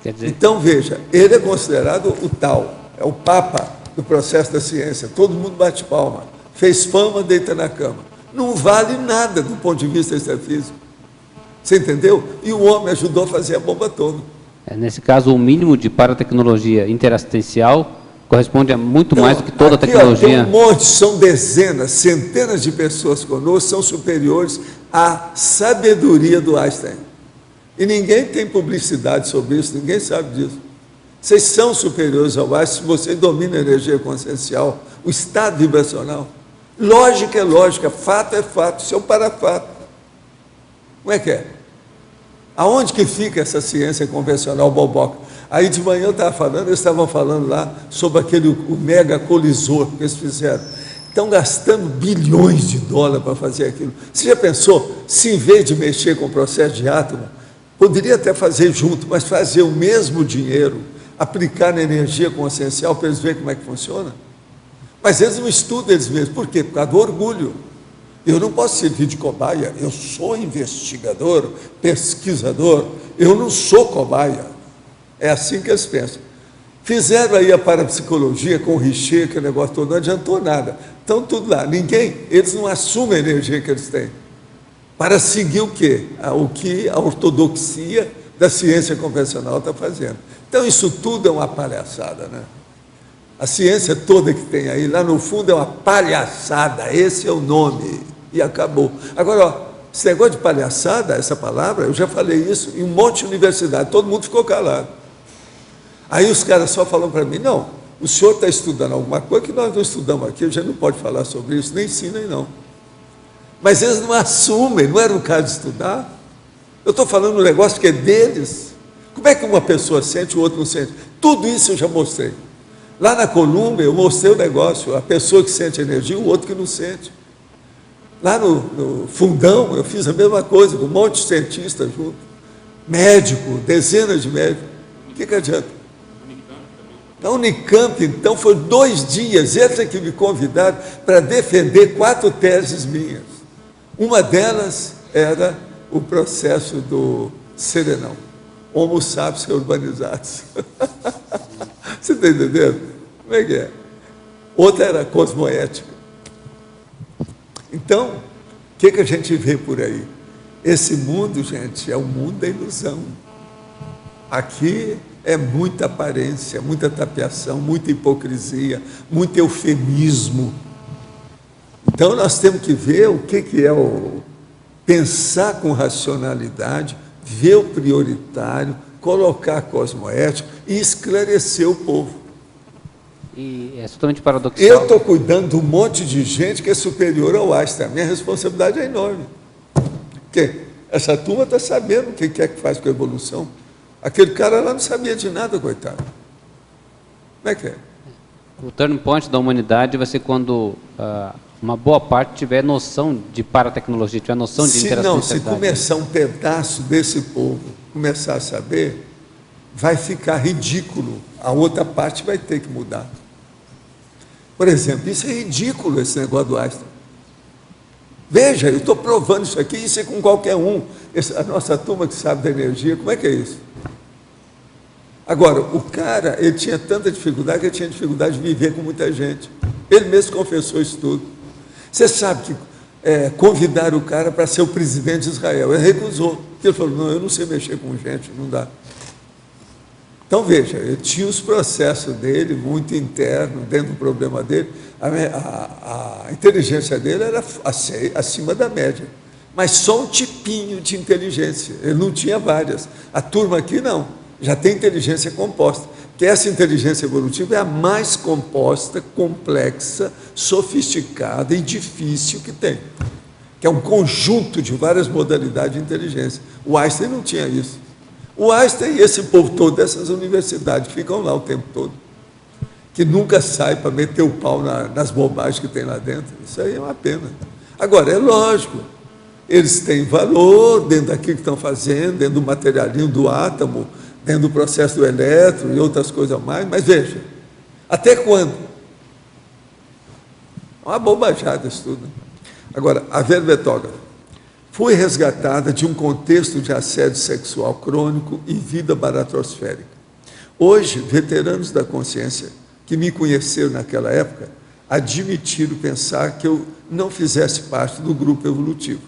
Quer dizer...
Então, veja, ele é considerado o tal, é o papa do processo da ciência. Todo mundo bate palma. Fez fama, deita na cama. Não vale nada do ponto de vista extrafísico. Você entendeu? E o homem ajudou a fazer a bomba toda.
Nesse caso, o mínimo de paratecnologia interassistencial corresponde a muito mais do que toda a tecnologia.
Tem um monte, são dezenas, centenas de pessoas conosco, são superiores à sabedoria do Einstein. E ninguém tem publicidade sobre isso, ninguém sabe disso. Vocês são superiores ao Einstein se vocês dominam a energia consciencial, o estado vibracional. Lógica é lógica, fato é fato, isso é um parafato. Como é que é? Aonde que fica essa ciência convencional boboca? Aí de manhã eles estavam falando lá sobre o mega colisor que eles fizeram. Estão gastando bilhões de dólares para fazer aquilo. Você já pensou, se em vez de mexer com o processo de átomo, poderia até fazer junto, mas fazer o mesmo dinheiro, aplicar na energia consciencial para eles verem como é que funciona? Mas eles não estudam eles mesmos. Por quê? Por causa do orgulho. Eu não posso servir de cobaia, eu sou investigador, pesquisador, eu não sou cobaia. É assim que eles pensam. Fizeram aí a parapsicologia com o Richer, que o negócio todo, não adiantou nada. Estão tudo lá. Eles não assumem a energia que eles têm. Para seguir o quê? O que a ortodoxia da ciência convencional está fazendo. Então, isso tudo é uma palhaçada, né? A ciência toda que tem aí, lá no fundo, é uma palhaçada. Esse é o nome. E acabou. Agora, ó, esse negócio de palhaçada, essa palavra, eu já falei isso em um monte de universidade, todo mundo ficou calado. Aí os caras só falam para mim, não, o senhor está estudando alguma coisa que nós não estudamos aqui, a gente não pode falar sobre isso, nem sim, nem não. Mas eles não assumem, não era o caso de estudar. Eu estou falando um negócio que é deles. Como é que uma pessoa sente e o outro não sente? Tudo isso eu já mostrei. Lá na Colômbia, eu mostrei o negócio, a pessoa que sente energia e o outro que não sente. Lá no Fundão, eu fiz a mesma coisa, com um monte de cientistas junto. Médico, dezenas de médicos. O que adianta? Na Unicamp, então, foi 2 dias, eles é que me convidaram para defender 4 teses minhas. Uma delas era o processo do serenão. Homo sapiens urbanizados. Você está entendendo? Como é que é? Outra era cosmoética. Então, o que a gente vê por aí? Esse mundo, gente, é o mundo da ilusão. Aqui é muita aparência, muita tapeação, muita hipocrisia, muito eufemismo. Então, nós temos que ver o que é o pensar com racionalidade, ver o prioritário, colocar a cosmoética e esclarecer o povo.
E é totalmente paradoxal.
Eu estou cuidando de um monte de gente que é superior ao Einstein. A minha responsabilidade é enorme. Porque essa turma está sabendo o que é que faz com a evolução. Aquele cara lá não sabia de nada, coitado. Como é que é?
O turning point da humanidade vai ser quando uma boa parte tiver noção de paratecnologia, tiver noção de interassistencialidade.
Se começar um pedaço desse povo, começar a saber, vai ficar ridículo. A outra parte vai ter que mudar. Por exemplo, isso é ridículo, esse negócio do Einstein. Veja, eu estou provando isso aqui, isso é com qualquer um. A nossa turma que sabe da energia, como é que é isso? Agora, o cara, ele tinha tanta dificuldade que ele tinha dificuldade de viver com muita gente. Ele mesmo confessou isso tudo. Você sabe que convidaram o cara para ser o presidente de Israel. Ele recusou. Ele falou, não, eu não sei mexer com gente, não dá. Então, veja, ele tinha os processos dele, muito interno, dentro do problema dele. A inteligência dele era acima da média. Mas só um tipinho de inteligência. Ele não tinha várias. A turma aqui, não. Já tem inteligência composta. Que essa inteligência evolutiva é a mais composta, complexa, sofisticada e difícil que tem. Que é um conjunto de várias modalidades de inteligência. O Einstein não tinha isso. O Einstein e esse povo todo dessas universidades que ficam lá o tempo todo, que nunca sai para meter o pau nas bobagens que tem lá dentro. Isso aí é uma pena. Agora, é lógico, eles têm valor dentro daquilo que estão fazendo, dentro do materialismo do átomo, dentro do processo do elétron e outras coisas mais, mas veja, até quando? Uma bobajada isso tudo. Agora, a verbetógrafa foi resgatada de um contexto de assédio sexual crônico e vida baratrosférica. Hoje, veteranos da consciência que me conheceram naquela época admitiram pensar que eu não fizesse parte do grupo evolutivo.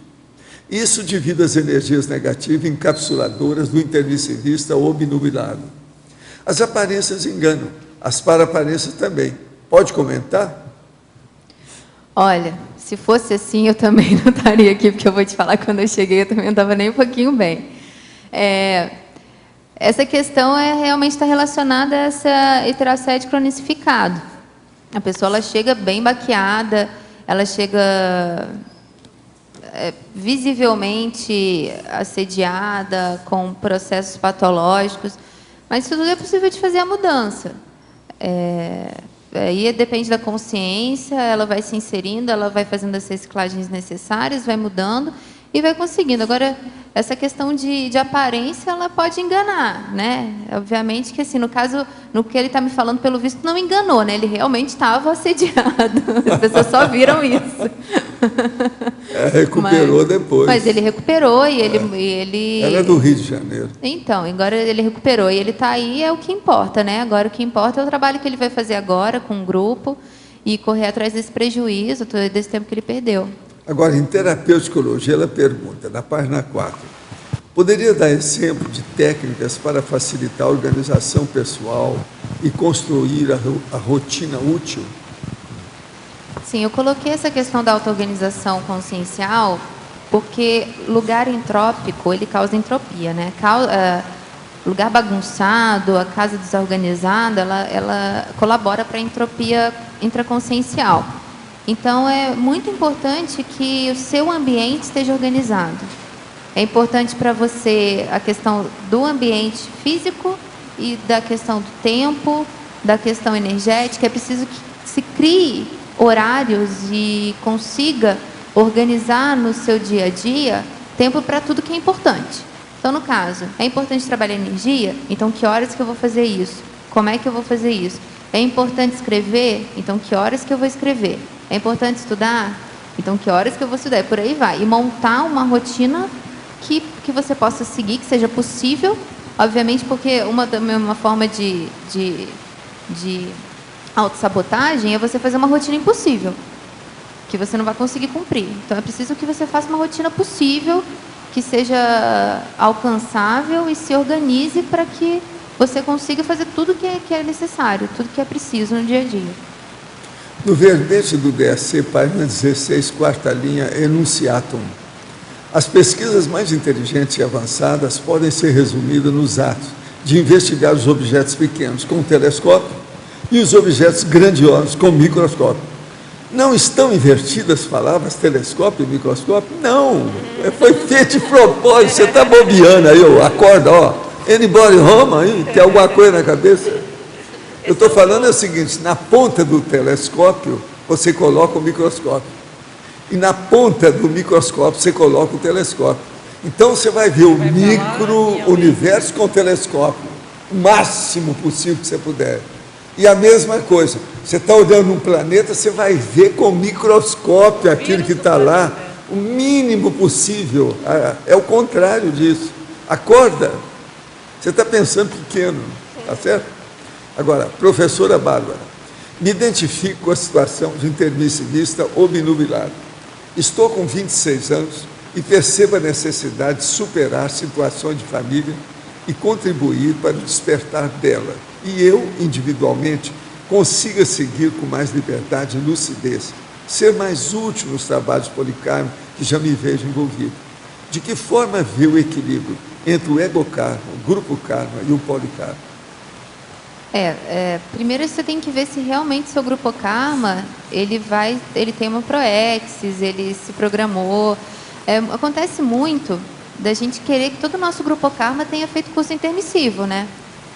Isso devido às energias negativas encapsuladoras do intermissivista obnubilado. As aparências enganam, as paraparências também. Pode comentar?
Olha, se fosse assim, eu também não estaria aqui, porque eu vou te falar, quando eu cheguei, eu também não estava nem um pouquinho bem. Essa questão realmente está relacionada a essa heterosséide cronificado. A pessoa ela chega bem baqueada, ela chega visivelmente assediada, com processos patológicos, mas isso tudo é possível de fazer a mudança. Aí depende da consciência, ela vai se inserindo, ela vai fazendo as reciclagens necessárias, vai mudando e vai conseguindo. Agora, essa questão de aparência, ela pode enganar, né? Obviamente que, assim, no caso, no que ele está me falando, pelo visto, não enganou, né? Ele realmente estava assediado. As pessoas só viram isso.
Recuperou depois.
Mas ele recuperou e ele...
Ela é do Rio de Janeiro.
Então, agora ele recuperou e ele está aí, é o que importa, né? Agora o que importa é o trabalho que ele vai fazer agora com o grupo e correr atrás desse prejuízo, desse tempo que ele perdeu.
Agora, em terapeuticologia, ela pergunta, na página 4, poderia dar exemplo de técnicas para facilitar a organização pessoal e construir a rotina útil?
Sim, eu coloquei essa questão da auto-organização consciencial porque lugar entrópico, ele causa entropia, né? Lugar bagunçado, a casa desorganizada, ela colabora para a entropia intraconsciencial. Então, é muito importante que o seu ambiente esteja organizado. É importante para você a questão do ambiente físico e da questão do tempo, da questão energética. É preciso que se crie horários e consiga organizar no seu dia a dia tempo para tudo que é importante. Então, no caso, é importante trabalhar energia? Então, que horas que eu vou fazer isso? Como é que eu vou fazer isso? É importante escrever? Então, que horas que eu vou escrever? É importante estudar? Então, que horas que eu vou estudar? E por aí vai. E montar uma rotina que você possa seguir, que seja possível, obviamente, porque uma forma de autossabotagem é você fazer uma rotina impossível, que você não vai conseguir cumprir. Então, é preciso que você faça uma rotina possível, que seja alcançável e se organize para que você consiga fazer tudo que é necessário, tudo que é preciso no dia a dia.
No verbete do DSC, página 16, quarta linha, enunciatum. As pesquisas mais inteligentes e avançadas podem ser resumidas nos atos de investigar os objetos pequenos com o telescópio e os objetos grandiosos com o microscópio. Não estão invertidas as palavras telescópio e microscópio? Não, foi feito de propósito, você está bobeando aí, acorda, anybody home aí, tem alguma coisa na cabeça? Eu estou falando o seguinte, na ponta do telescópio, você coloca o microscópio. E na ponta do microscópio, você coloca o telescópio. Então, você vai ver o micro-universo com o telescópio, o máximo possível que você puder. E a mesma coisa, você está olhando um planeta, você vai ver com o microscópio aquilo que está lá, o mínimo possível. É o contrário disso. Acorda, você está pensando pequeno, tá certo? Agora, professora Bárbara, me identifico com a situação de intermissivista obnubilado. Estou com 26 anos e percebo a necessidade de superar situações de família e contribuir para o despertar dela. E eu, individualmente, consiga seguir com mais liberdade e lucidez, ser mais útil nos trabalhos policármicos que já me vejo envolvido. De que forma ver o equilíbrio entre o ego-karma, o grupo-karma e o polikarma?
Primeiro você tem que ver se realmente seu grupo karma, ele tem uma proexis, ele se programou. Acontece muito da gente querer que todo o nosso grupo karma tenha feito curso intermissivo, né?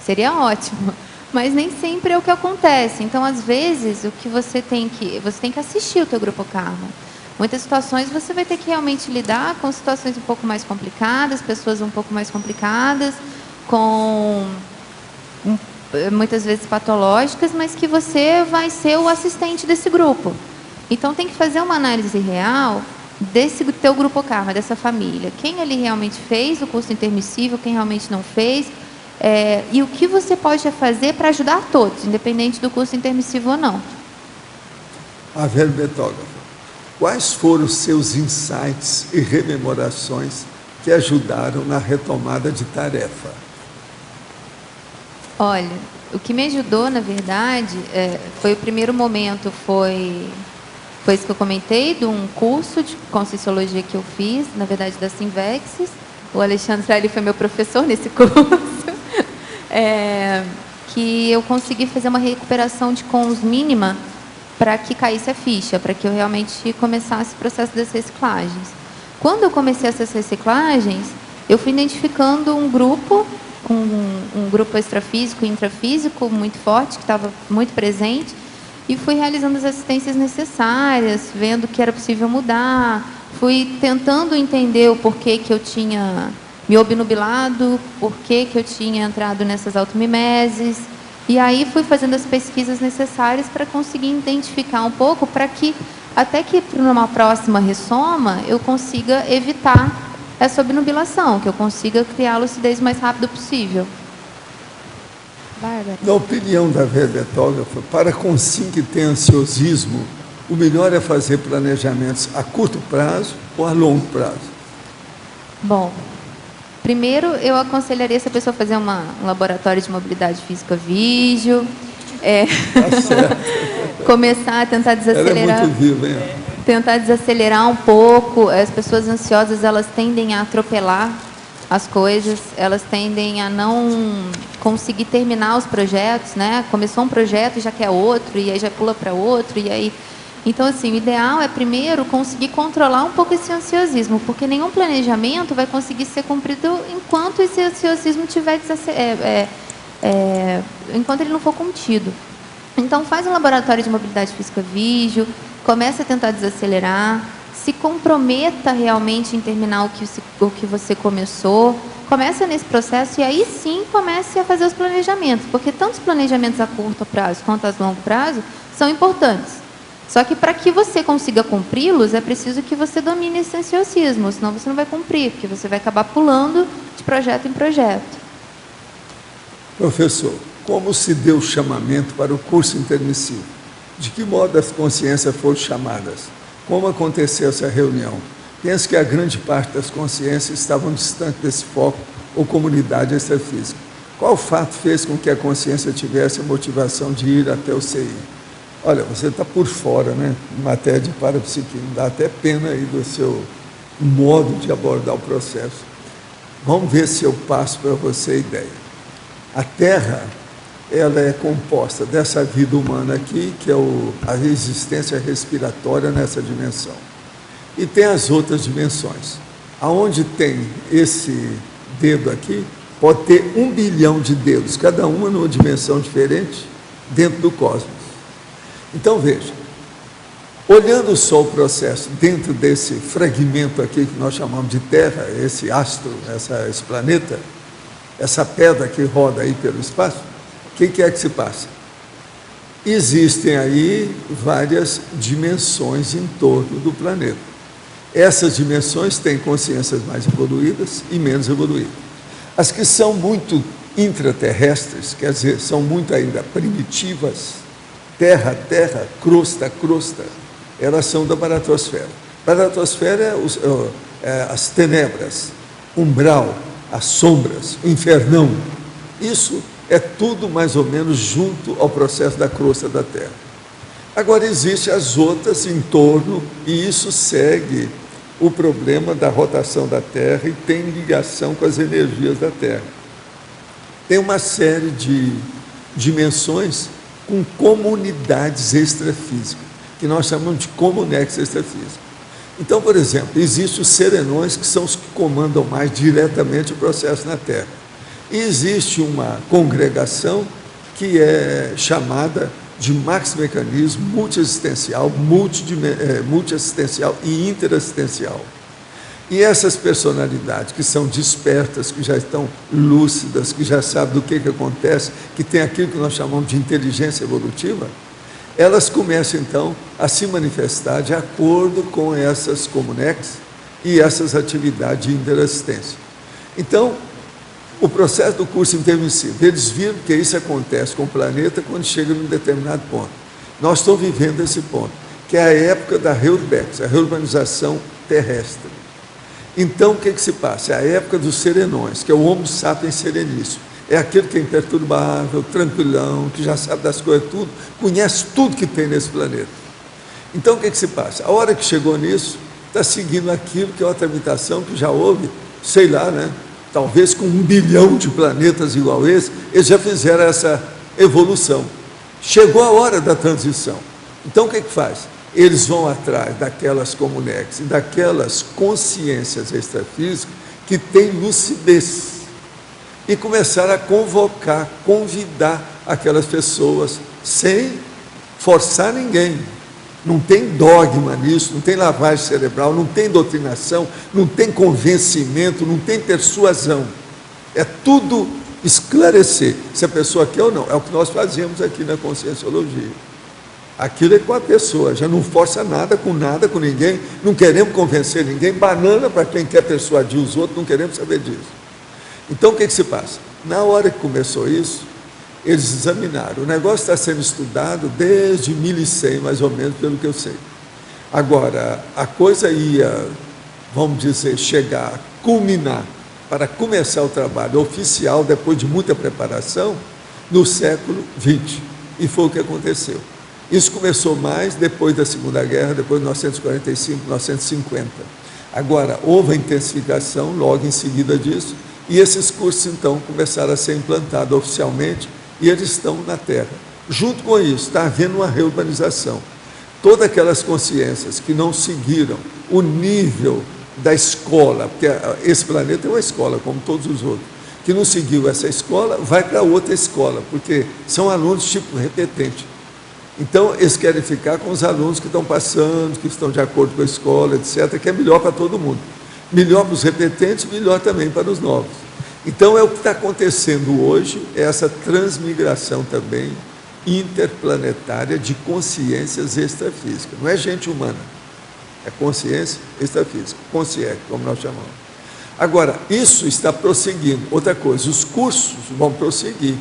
Seria ótimo, mas nem sempre é o que acontece. Então, às vezes, o que você tem que assistir o teu grupo karma. Muitas situações você vai ter que realmente lidar com situações um pouco mais complicadas, pessoas um pouco mais complicadas, muitas vezes patológicas, mas que você vai ser o assistente desse grupo. Então, tem que fazer uma análise real desse teu grupo karma, dessa família. Quem ali realmente fez o curso intermissível, quem realmente não fez, e o que você pode fazer para ajudar todos, independente do curso intermissivo ou não.
A verbetógrafa, quais foram os seus insights e rememorações que ajudaram na retomada de tarefa?
Olha, o que me ajudou, na verdade, foi o primeiro momento, foi isso que eu comentei, de um curso de Conscienciologia que eu fiz, na verdade, da Sinvexis. O Alexandre ali foi meu professor nesse curso. Que eu consegui fazer uma recuperação de cons mínima para que caísse a ficha, para que eu realmente começasse o processo das reciclagens. Quando eu comecei essas reciclagens, eu fui identificando um grupo extrafísico e intrafísico muito forte, que estava muito presente, e fui realizando as assistências necessárias, vendo que era possível mudar, fui tentando entender o porquê que eu tinha me obnubilado, porquê que eu tinha entrado nessas automimeses, e aí fui fazendo as pesquisas necessárias para conseguir identificar um pouco, para que, até que numa próxima ressoma, eu consiga evitar essa obnubilação, que eu consiga criar a lucidez o mais rápido possível. Bárbara.
Na opinião da verbetógrafa, para consim que tem ansiosismo, o melhor é fazer planejamentos a curto prazo ou a longo prazo?
Bom, primeiro eu aconselharia essa pessoa fazer um laboratório de mobilidade física vídeo, começar a tentar desacelerar.
Ela é muito viva, hein?
Tentar desacelerar um pouco. As pessoas ansiosas, elas tendem a atropelar as coisas, elas tendem a não conseguir terminar os projetos, né? Começou um projeto e já quer outro, e aí já pula para outro, e aí... Então, assim, o ideal é, primeiro, conseguir controlar um pouco esse ansiosismo, porque nenhum planejamento vai conseguir ser cumprido enquanto esse ansiosismo estiver enquanto ele não for contido. Então, faz um laboratório de mobilidade física vídeo, comece a tentar desacelerar, se comprometa realmente em terminar o que você começou, comece nesse processo e aí sim comece a fazer os planejamentos, porque tanto os planejamentos a curto prazo quanto a longo prazo são importantes. Só que para que você consiga cumpri-los, é preciso que você domine esse ansiosismo, senão você não vai cumprir, porque você vai acabar pulando de projeto em projeto.
Professor, como se deu o chamamento para o curso intermissivo? De que modo as consciências foram chamadas? Como aconteceu essa reunião? Penso que a grande parte das consciências estavam distantes desse foco ou comunidade extrafísica. Qual fato fez com que a consciência tivesse a motivação de ir até o CI? Olha, você está por fora, né? Em matéria de parapsiquismo, dá até pena aí do seu modo de abordar o processo. Vamos ver se eu passo para você a ideia. A Terra, ela é composta dessa vida humana aqui, que é a resistência respiratória nessa dimensão. E tem as outras dimensões. Aonde tem esse dedo aqui, pode ter 1 bilhão de dedos, cada uma numa dimensão diferente, dentro do cosmos. Então, veja, olhando só o processo dentro desse fragmento aqui, que nós chamamos de Terra, esse astro, esse planeta, essa pedra que roda aí pelo espaço, o que é que se passa? Existem aí várias dimensões em torno do planeta. Essas dimensões têm consciências mais evoluídas e menos evoluídas. As que são muito intraterrestres, quer dizer, são muito ainda primitivas, terra, crosta, elas são da baratosfera. Baratosfera é as tenebras, umbral, as sombras, o infernão. Isso é tudo mais ou menos junto ao processo da crosta da Terra. Agora, existem as outras em torno, e isso segue o problema da rotação da Terra e tem ligação com as energias da Terra. Tem uma série de dimensões com comunidades extrafísicas, que nós chamamos de comunex extrafísica. Então, por exemplo, existem os serenões, que são os que comandam mais diretamente o processo na Terra. E existe uma congregação que é chamada de maxi-mecanismo multiexistencial, multiassistencial e interassistencial. E essas personalidades que são despertas, que já estão lúcidas, que já sabem do que acontece, que tem aquilo que nós chamamos de inteligência evolutiva, elas começam, então, a se manifestar de acordo com essas comunex e essas atividades de interassistência. Então, O processo do curso intermissivo, eles viram que isso acontece com o planeta quando chega num determinado ponto. Nós estamos vivendo esse ponto, que é a época da Reurbex, a reurbanização terrestre. Então, o que se passa? É a época dos serenões, que é o Homo sapiens sereníssimo. É aquele que é imperturbável, tranquilão, que já sabe das coisas tudo, conhece tudo que tem nesse planeta. Então, o que se passa? A hora que chegou nisso, está seguindo aquilo que é uma tramitação que já houve, sei lá, né? Talvez com 1 bilhão de planetas igual a esse, eles já fizeram essa evolução. Chegou a hora da transição. Então, o que faz? Eles vão atrás daquelas comunex e daquelas consciências extrafísicas que têm lucidez e começaram a convocar, convidar aquelas pessoas sem forçar ninguém. Não tem dogma nisso, não tem lavagem cerebral, não tem doutrinação, não tem convencimento, não tem persuasão. É tudo esclarecer se a pessoa quer ou não. É o que nós fazemos aqui na Conscienciologia. Aquilo é com a pessoa, já não força nada com ninguém, não queremos convencer ninguém, banana para quem quer persuadir os outros, não queremos saber disso. Então, o que se passa? Na hora que começou isso, eles examinaram. O negócio está sendo estudado desde 1100, mais ou menos, pelo que eu sei. Agora, a coisa ia, vamos dizer, chegar, culminar, para começar o trabalho oficial, depois de muita preparação, no século XX. E foi o que aconteceu. Isso começou mais depois da Segunda Guerra, depois de 1945, 1950. Agora, houve a intensificação logo em seguida disso, e esses cursos, então, começaram a ser implantados oficialmente, e eles estão na Terra. Junto com isso, está havendo uma reurbanização. Todas aquelas consciências que não seguiram o nível da escola, porque esse planeta é uma escola, como todos os outros, que não seguiu essa escola, vai para outra escola, porque são alunos tipo repetente. Então, eles querem ficar com os alunos que estão passando, que estão de acordo com a escola, etc., que é melhor para todo mundo. Melhor para os repetentes, melhor também para os novos. Então, é o que está acontecendo hoje, é essa transmigração também interplanetária de consciências extrafísicas. Não é gente humana, é consciência extrafísica, consciência, como nós chamamos. Agora, isso está prosseguindo. Outra coisa, os cursos vão prosseguir.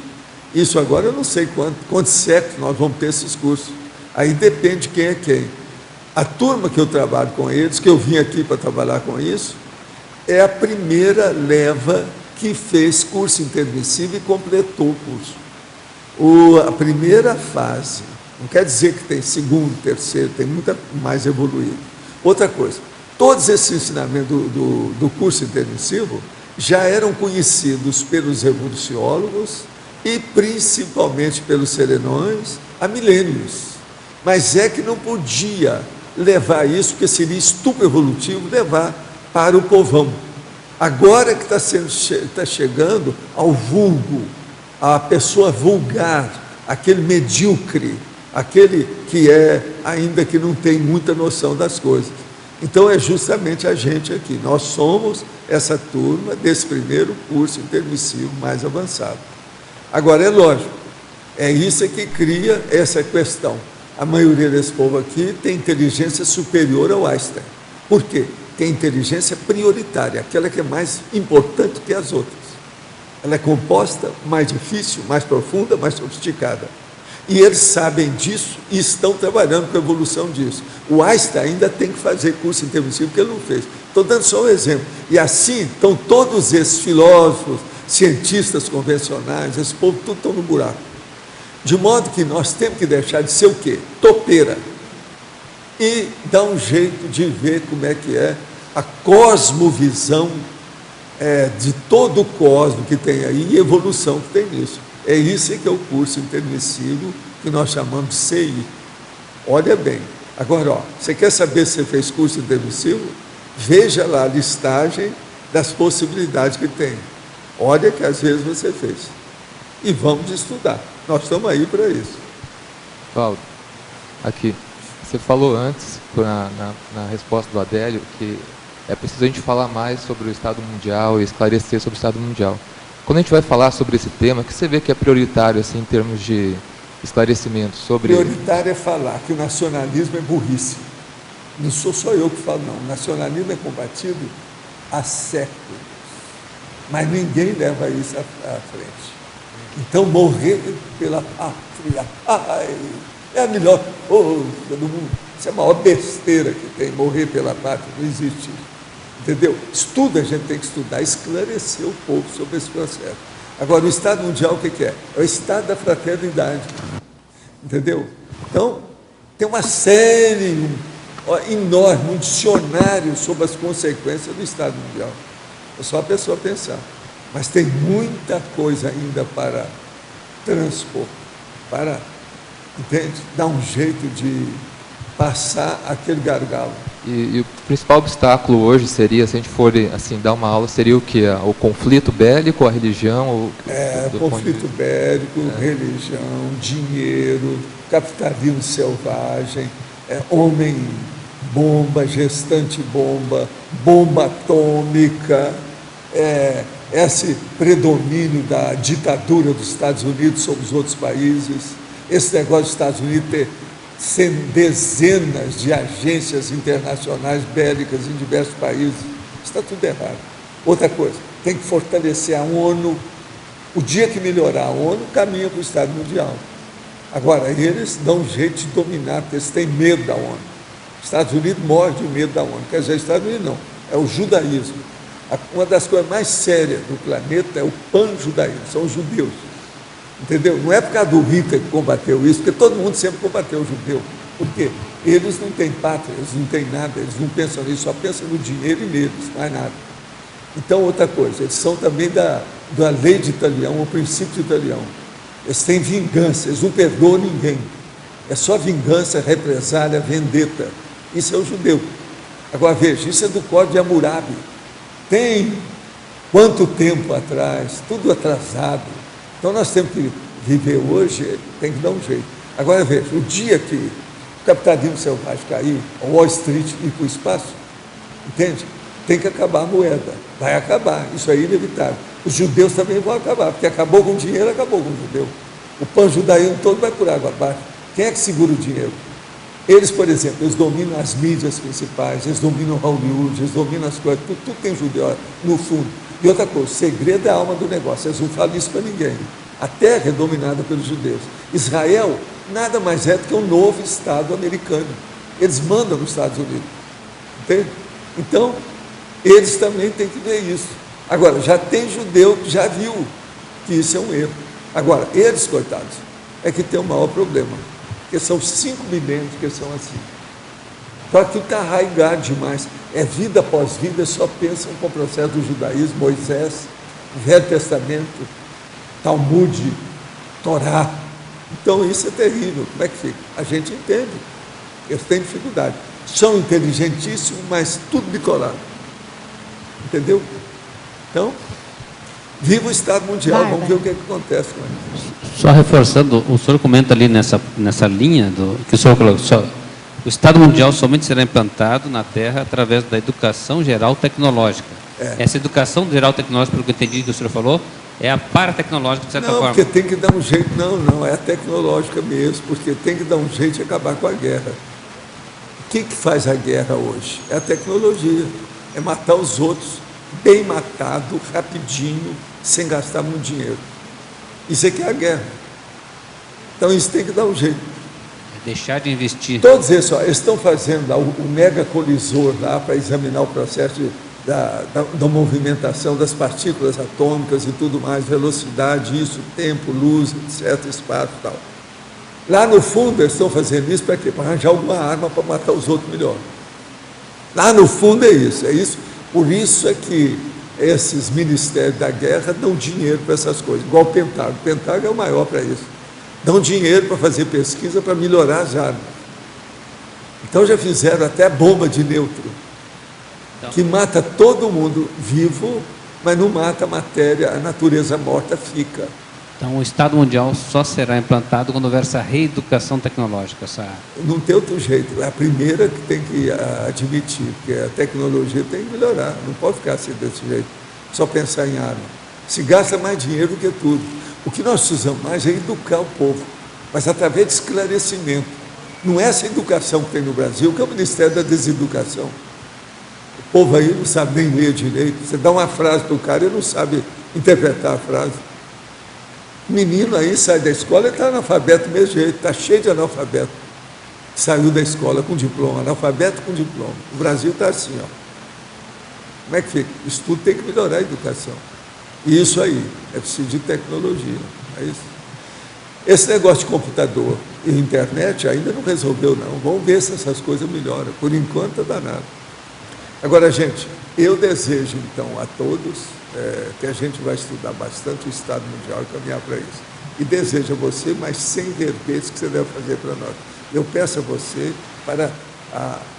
Isso agora eu não sei quantos séculos nós vamos ter esses cursos. Aí depende de quem é quem. A turma que eu trabalho com eles, que eu vim aqui para trabalhar com isso, é a primeira leva que fez curso intermissivo e completou o curso. A primeira fase, não quer dizer que tem segundo, terceiro, tem muita mais evoluído. Outra coisa, todos esses ensinamentos do curso intermissivo já eram conhecidos pelos evoluciólogos e principalmente pelos serenões há milênios. Mas é que não podia levar isso, porque seria estupro evolutivo levar para o povão. Agora que está chegando ao vulgo, a pessoa vulgar, aquele medíocre, aquele que ainda que não tem muita noção das coisas. Então é justamente a gente aqui, nós somos essa turma desse primeiro curso intermissivo mais avançado. Agora é lógico, é isso que cria essa questão. A maioria desse povo aqui tem inteligência superior ao Einstein. Por quê? Tem inteligência prioritária, aquela que é mais importante que as outras. Ela é composta, mais difícil, mais profunda, mais sofisticada. E eles sabem disso e estão trabalhando com a evolução disso. O Einstein ainda tem que fazer curso intermissivo, porque ele não fez. Estou dando só um exemplo. E assim estão todos esses filósofos, cientistas convencionais, esse povo tudo estão no buraco. De modo que nós temos que deixar de ser o quê? Topeira. E dar um jeito de ver como é que é a cosmovisão de todo o cosmos que tem aí e evolução que tem nisso. É isso que é o curso intermissivo que nós chamamos de CI. Olha bem. Agora, você quer saber se você fez curso intermissivo? Veja lá a listagem das possibilidades que tem. Olha que às vezes você fez. E vamos estudar. Nós estamos aí para isso.
Valdo, aqui. Você falou antes, na resposta do Adélio, que é preciso a gente falar mais sobre o Estado Mundial e esclarecer sobre o Estado Mundial. Quando a gente vai falar sobre esse tema, o que você vê que é prioritário, assim, em termos de esclarecimento sobre...
Prioritário é falar que o nacionalismo é burrice. Não sou só eu que falo, não. O nacionalismo é combatido há séculos. mas ninguém leva isso à frente. Então, morrer pela pátria, é a melhor coisa do mundo. Isso é a maior besteira que tem, morrer pela pátria, não existe. Entendeu? Estudo, a gente tem que estudar, esclarecer o povo sobre esse processo. Agora, o Estado Mundial, o que é? É o Estado da fraternidade. Entendeu? Então, tem uma série enorme, um dicionário sobre as consequências do Estado Mundial. É só a pessoa pensar. Mas tem muita coisa ainda para transpor, para, entende? Dar um jeito de passar aquele gargalo.
E o principal obstáculo hoje seria, se a gente for assim, dar uma aula, seria o quê? O conflito bélico, a religião?
Conflito bélico, religião, dinheiro, capitalismo selvagem, homem-bomba, gestante-bomba, bomba atômica, esse predomínio da ditadura dos Estados Unidos sobre os outros países, esse negócio dos Estados Unidos ter dezenas de agências internacionais bélicas em diversos países, está tudo errado. Outra coisa, tem que fortalecer a ONU. O dia que melhorar a ONU, caminha para o Estado Mundial. Agora, eles dão um jeito de dominar, porque eles têm medo da ONU. Os Estados Unidos morde o medo da ONU. Quer dizer, os Estados Unidos não, é o judaísmo. Uma das coisas mais sérias do planeta é o pan-judaísmo, são os judeus. Entendeu? Não é por causa do Hitler que combateu isso, porque todo mundo sempre combateu o judeu. Por quê? Eles não têm pátria, eles não têm nada, eles não pensam nisso, só pensam no dinheiro e neles, mais nada. Então, outra coisa, eles são também da lei de Italião, o princípio de Italião. Eles têm vingança, eles não perdoam ninguém. É só vingança, represália, vendetta. Isso é o judeu. Agora, veja, isso é do Código de Hammurabi. Tem quanto tempo atrás, tudo atrasado. Então, nós temos que viver hoje, tem que dar um jeito. Agora, veja, o dia que o capitalismo selvagem cair, o Wall Street ir para o espaço, entende? Tem que acabar a moeda. Vai acabar, isso é inevitável. Os judeus também vão acabar, porque acabou com o dinheiro, acabou com o judeu. O pan-judaísmo todo vai por água abaixo. Quem é que segura o dinheiro? Eles, por exemplo, eles dominam as mídias principais, eles dominam Hollywood, eles dominam as coisas, tudo tem judeu no fundo. E outra coisa, o segredo é a alma do negócio, eles não falam isso para ninguém. A terra é dominada pelos judeus. Israel nada mais é do que um novo Estado americano. Eles mandam nos Estados Unidos. Entende? Então, eles também têm que ver isso. Agora, já tem judeu que já viu que isso é um erro. Agora, eles, coitados, é que tem o maior problema. Porque são 5 milênios que são assim. Então, aquilo está arraigado demais. É vida após vida, só pensam com o processo do judaísmo, Moisés, Velho Testamento, Talmud, Torá. Então, isso é terrível. Como é que fica? A gente entende. Eles têm dificuldade. São inteligentíssimos, mas tudo bicolado. Entendeu? Então, viva o Estado Mundial. Vamos ver o que acontece com isso.
Só reforçando, o senhor comenta ali nessa linha que o senhor colocou. O Estado Mundial somente será implantado na Terra através da educação geral tecnológica. Essa educação geral tecnológica, pelo que eu entendi que o senhor falou, é a paratecnológica, de certa forma.
Não, porque tem que dar um jeito. Não, é a tecnológica mesmo, porque tem que dar um jeito de acabar com a guerra. O que faz a guerra hoje? É a tecnologia. É matar os outros, bem matado, rapidinho, sem gastar muito dinheiro. Isso é que é a guerra. Então, isso tem que dar um jeito.
Deixar de investir.
Todos eles, eles estão fazendo lá, o mega colisor lá para examinar o processo da movimentação das partículas atômicas e tudo mais, velocidade, isso, tempo, luz, etc., espaço e tal. Lá no fundo eles estão fazendo isso para quê? Para arranjar alguma arma para matar os outros melhor. Lá no fundo é isso. Por isso é que esses ministérios da guerra dão dinheiro para essas coisas, igual o Pentágono. O Pentágono é o maior para isso. Dão dinheiro para fazer pesquisa para melhorar as armas. Então já fizeram até bomba de nêutron, que mata todo mundo vivo, mas não mata a matéria, a natureza morta fica.
Então o Estado Mundial só será implantado quando houver essa reeducação tecnológica.
Não tem outro jeito, é a primeira que tem que admitir, porque a tecnologia tem que melhorar, não pode ficar assim desse jeito, só pensar em arma. Se gasta mais dinheiro do que tudo. O que nós precisamos mais é educar o povo, mas através de esclarecimento. Não é essa educação que tem no Brasil, que é o Ministério da Deseducação. O povo aí não sabe nem ler direito. Você dá uma frase para o cara e ele não sabe interpretar a frase. O menino aí sai da escola e está analfabeto do mesmo jeito, está cheio de analfabeto. Saiu da escola com diploma, analfabeto com diploma. O Brasil está assim, ó. Como é que fica? Isso tudo tem que melhorar a educação. E isso aí, é preciso de tecnologia. É isso. Esse negócio de computador e internet ainda não resolveu, não. Vamos ver se essas coisas melhoram. Por enquanto, está danado. Agora, gente, eu desejo, então, a todos que a gente vai estudar bastante o Estado Mundial e caminhar para isso. E desejo a você mais 100 verbetes que você deve fazer para nós. Eu peço a você para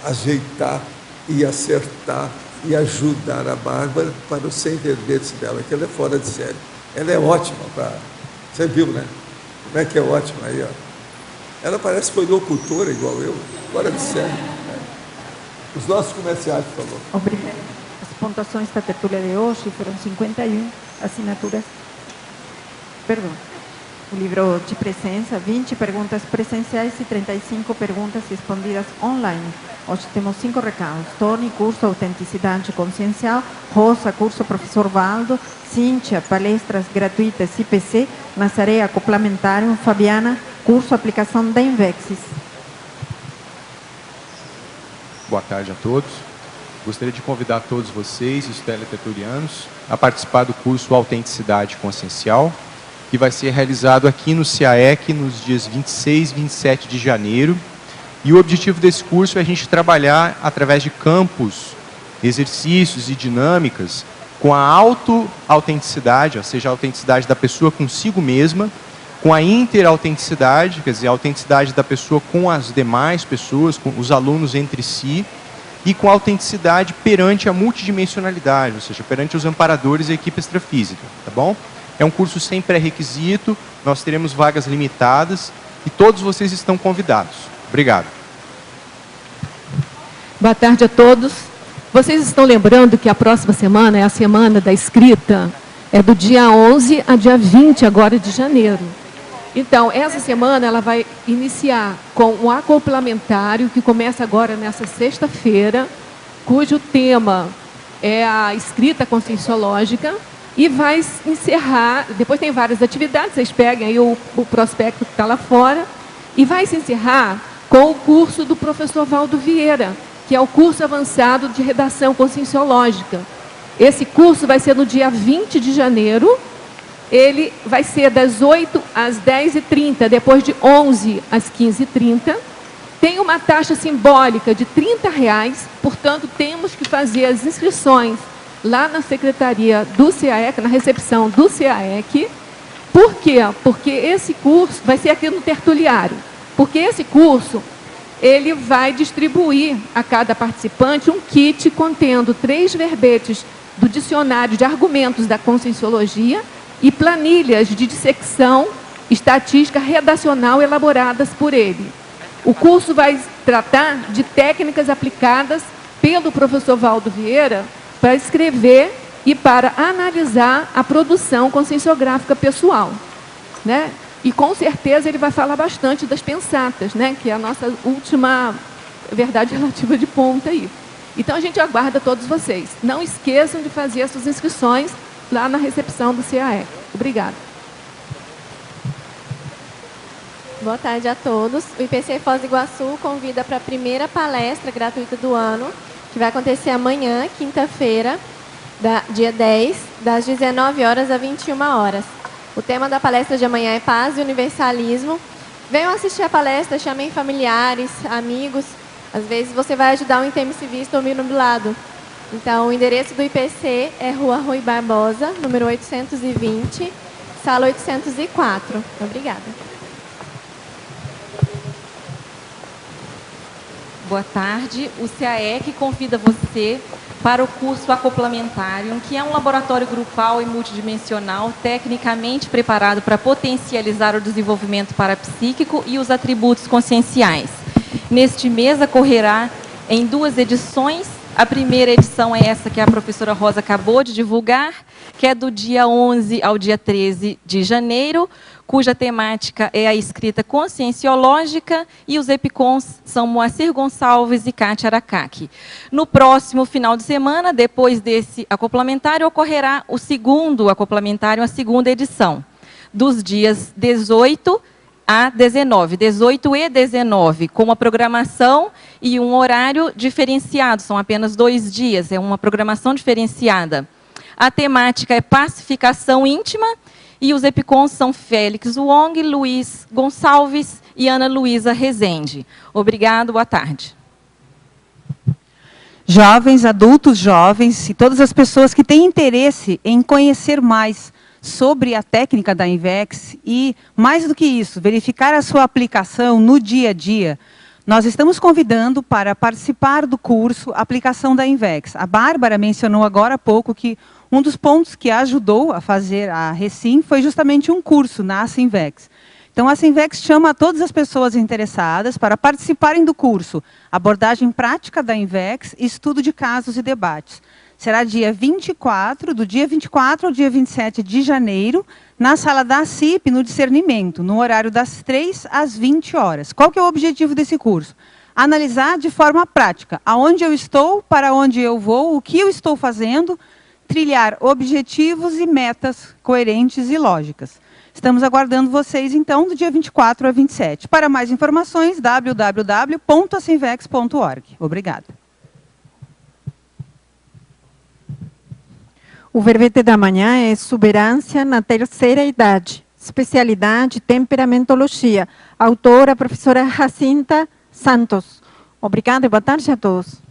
ajeitar e acertar e ajudar a Bárbara para os 100 verbetes dela, que ela é fora de série. Ela é ótima para... Você viu, né? Como é que é ótima aí, ó. Ela parece que foi locutora igual eu, fora de série. Os nossos comerciais, por favor.
Obrigada. As pontuações da tertúlia de hoje foram 51 assinaturas. Perdão. O livro de presença, 20 perguntas presenciais e 35 perguntas respondidas online. Hoje temos 5 recados. Tony, curso Autenticidade Consciencial. Rosa, curso Professor Valdo. Cíntia, palestras gratuitas IPC. Nazaré, acoplamentário. Fabiana, curso Aplicação da Invexis.
Boa tarde a todos. Gostaria de convidar todos vocês, os teletertulianos, a participar do curso Autenticidade Consciencial, que vai ser realizado aqui no CAEC nos dias 26 e 27 de janeiro. E o objetivo desse curso é a gente trabalhar através de campos, exercícios e dinâmicas com a auto-autenticidade, ou seja, a autenticidade da pessoa consigo mesma, com a interautenticidade, quer dizer, a autenticidade da pessoa com as demais pessoas, com os alunos entre si, e com a autenticidade perante a multidimensionalidade, ou seja, perante os amparadores e a equipe extrafísica, tá bom? É um curso sem pré-requisito, nós teremos vagas limitadas e todos vocês estão convidados. Obrigado.
Boa tarde a todos. Vocês estão lembrando que a próxima semana é a semana da escrita? É do dia 11 a dia 20 agora de janeiro. Então, essa semana ela vai iniciar com um acoplamentário que começa agora nessa sexta-feira, cujo tema é a escrita conscienciológica, e vai encerrar, depois tem várias atividades, vocês peguem aí o prospecto que está lá fora, e vai se encerrar com o curso do professor Valdo Vieira, que é o curso avançado de redação conscienciológica. Esse curso vai ser no dia 20 de janeiro, ele vai ser das 8 às 10h30, depois de 11 às 15h30. Tem uma taxa simbólica de R$30, portanto, temos que fazer as inscrições lá na secretaria do CAEC, na recepção do CAEC. Por quê? Porque esse curso vai ser aqui no tertuliário. Porque esse curso, ele vai distribuir a cada participante um kit contendo 3 verbetes do dicionário de argumentos da Conscienciologia e planilhas de dissecção estatística redacional elaboradas por ele. O curso vai tratar de técnicas aplicadas pelo professor Valdo Vieira para escrever e para analisar a produção conscienciográfica pessoal, né? E com certeza ele vai falar bastante das pensatas, né? Que é a nossa última verdade relativa de ponta aí. Então a gente aguarda todos vocês. Não esqueçam de fazer as suas inscrições lá na recepção do CAE. Obrigada.
Boa tarde a todos. O IPC Foz do Iguaçu convida para a primeira palestra gratuita do ano, que vai acontecer amanhã, quinta-feira, dia 10, das 19 horas às 21 horas. O tema da palestra de amanhã é Paz e Universalismo. Venham assistir a palestra, chamem familiares, amigos. Às vezes você vai ajudar um intermissivista obnubilado. Então, o endereço do IPC é Rua Rui Barbosa, número 820, sala 804. Obrigada.
Boa tarde. O CAEC convida você para o curso Acoplamentário, que é um laboratório grupal e multidimensional tecnicamente preparado para potencializar o desenvolvimento parapsíquico e os atributos conscienciais. Neste mês ocorrerá em 2 edições. A primeira edição é essa que a professora Rosa acabou de divulgar, que é do dia 11 ao dia 13 de janeiro, cuja temática é a escrita conscienciológica, e os EPICONs são Moacir Gonçalves e Kátia Aracaki. No próximo final de semana, depois desse acoplamentário, ocorrerá o segundo acoplamentário, a segunda edição, dos dias 18 a 19, 18 e 19, com uma programação e um horário diferenciado, são apenas 2 dias, é uma programação diferenciada. A temática é pacificação íntima, e os EPICONs são Félix Wong, Luiz Gonçalves e Ana Luísa Rezende. Obrigado, boa tarde.
Jovens, adultos jovens e todas as pessoas que têm interesse em conhecer mais sobre a técnica da INVEX e, mais do que isso, verificar a sua aplicação no dia a dia, nós estamos convidando para participar do curso Aplicação da INVEX. A Bárbara mencionou agora há pouco que um dos pontos que ajudou a fazer a Recim foi justamente um curso na Sinvex. Então, a Sinvex chama todas as pessoas interessadas para participarem do curso Abordagem Prática da INVEX, Estudo de Casos e Debates. Será do dia 24 ao dia 27 de janeiro, na sala da CIP, no Discernimento, no horário das 3 às 20 horas. Qual que é o objetivo desse curso? Analisar de forma prática aonde eu estou, para onde eu vou, o que eu estou fazendo, trilhar objetivos e metas coerentes e lógicas. Estamos aguardando vocês, então, do dia 24 a 27. Para mais informações, www.asinvex.org. Obrigada.
O verbete da manhã é exuberância na terceira idade, especialidade temperamentologia. Autora, professora Jacinta Santos. Obrigada e boa tarde a todos.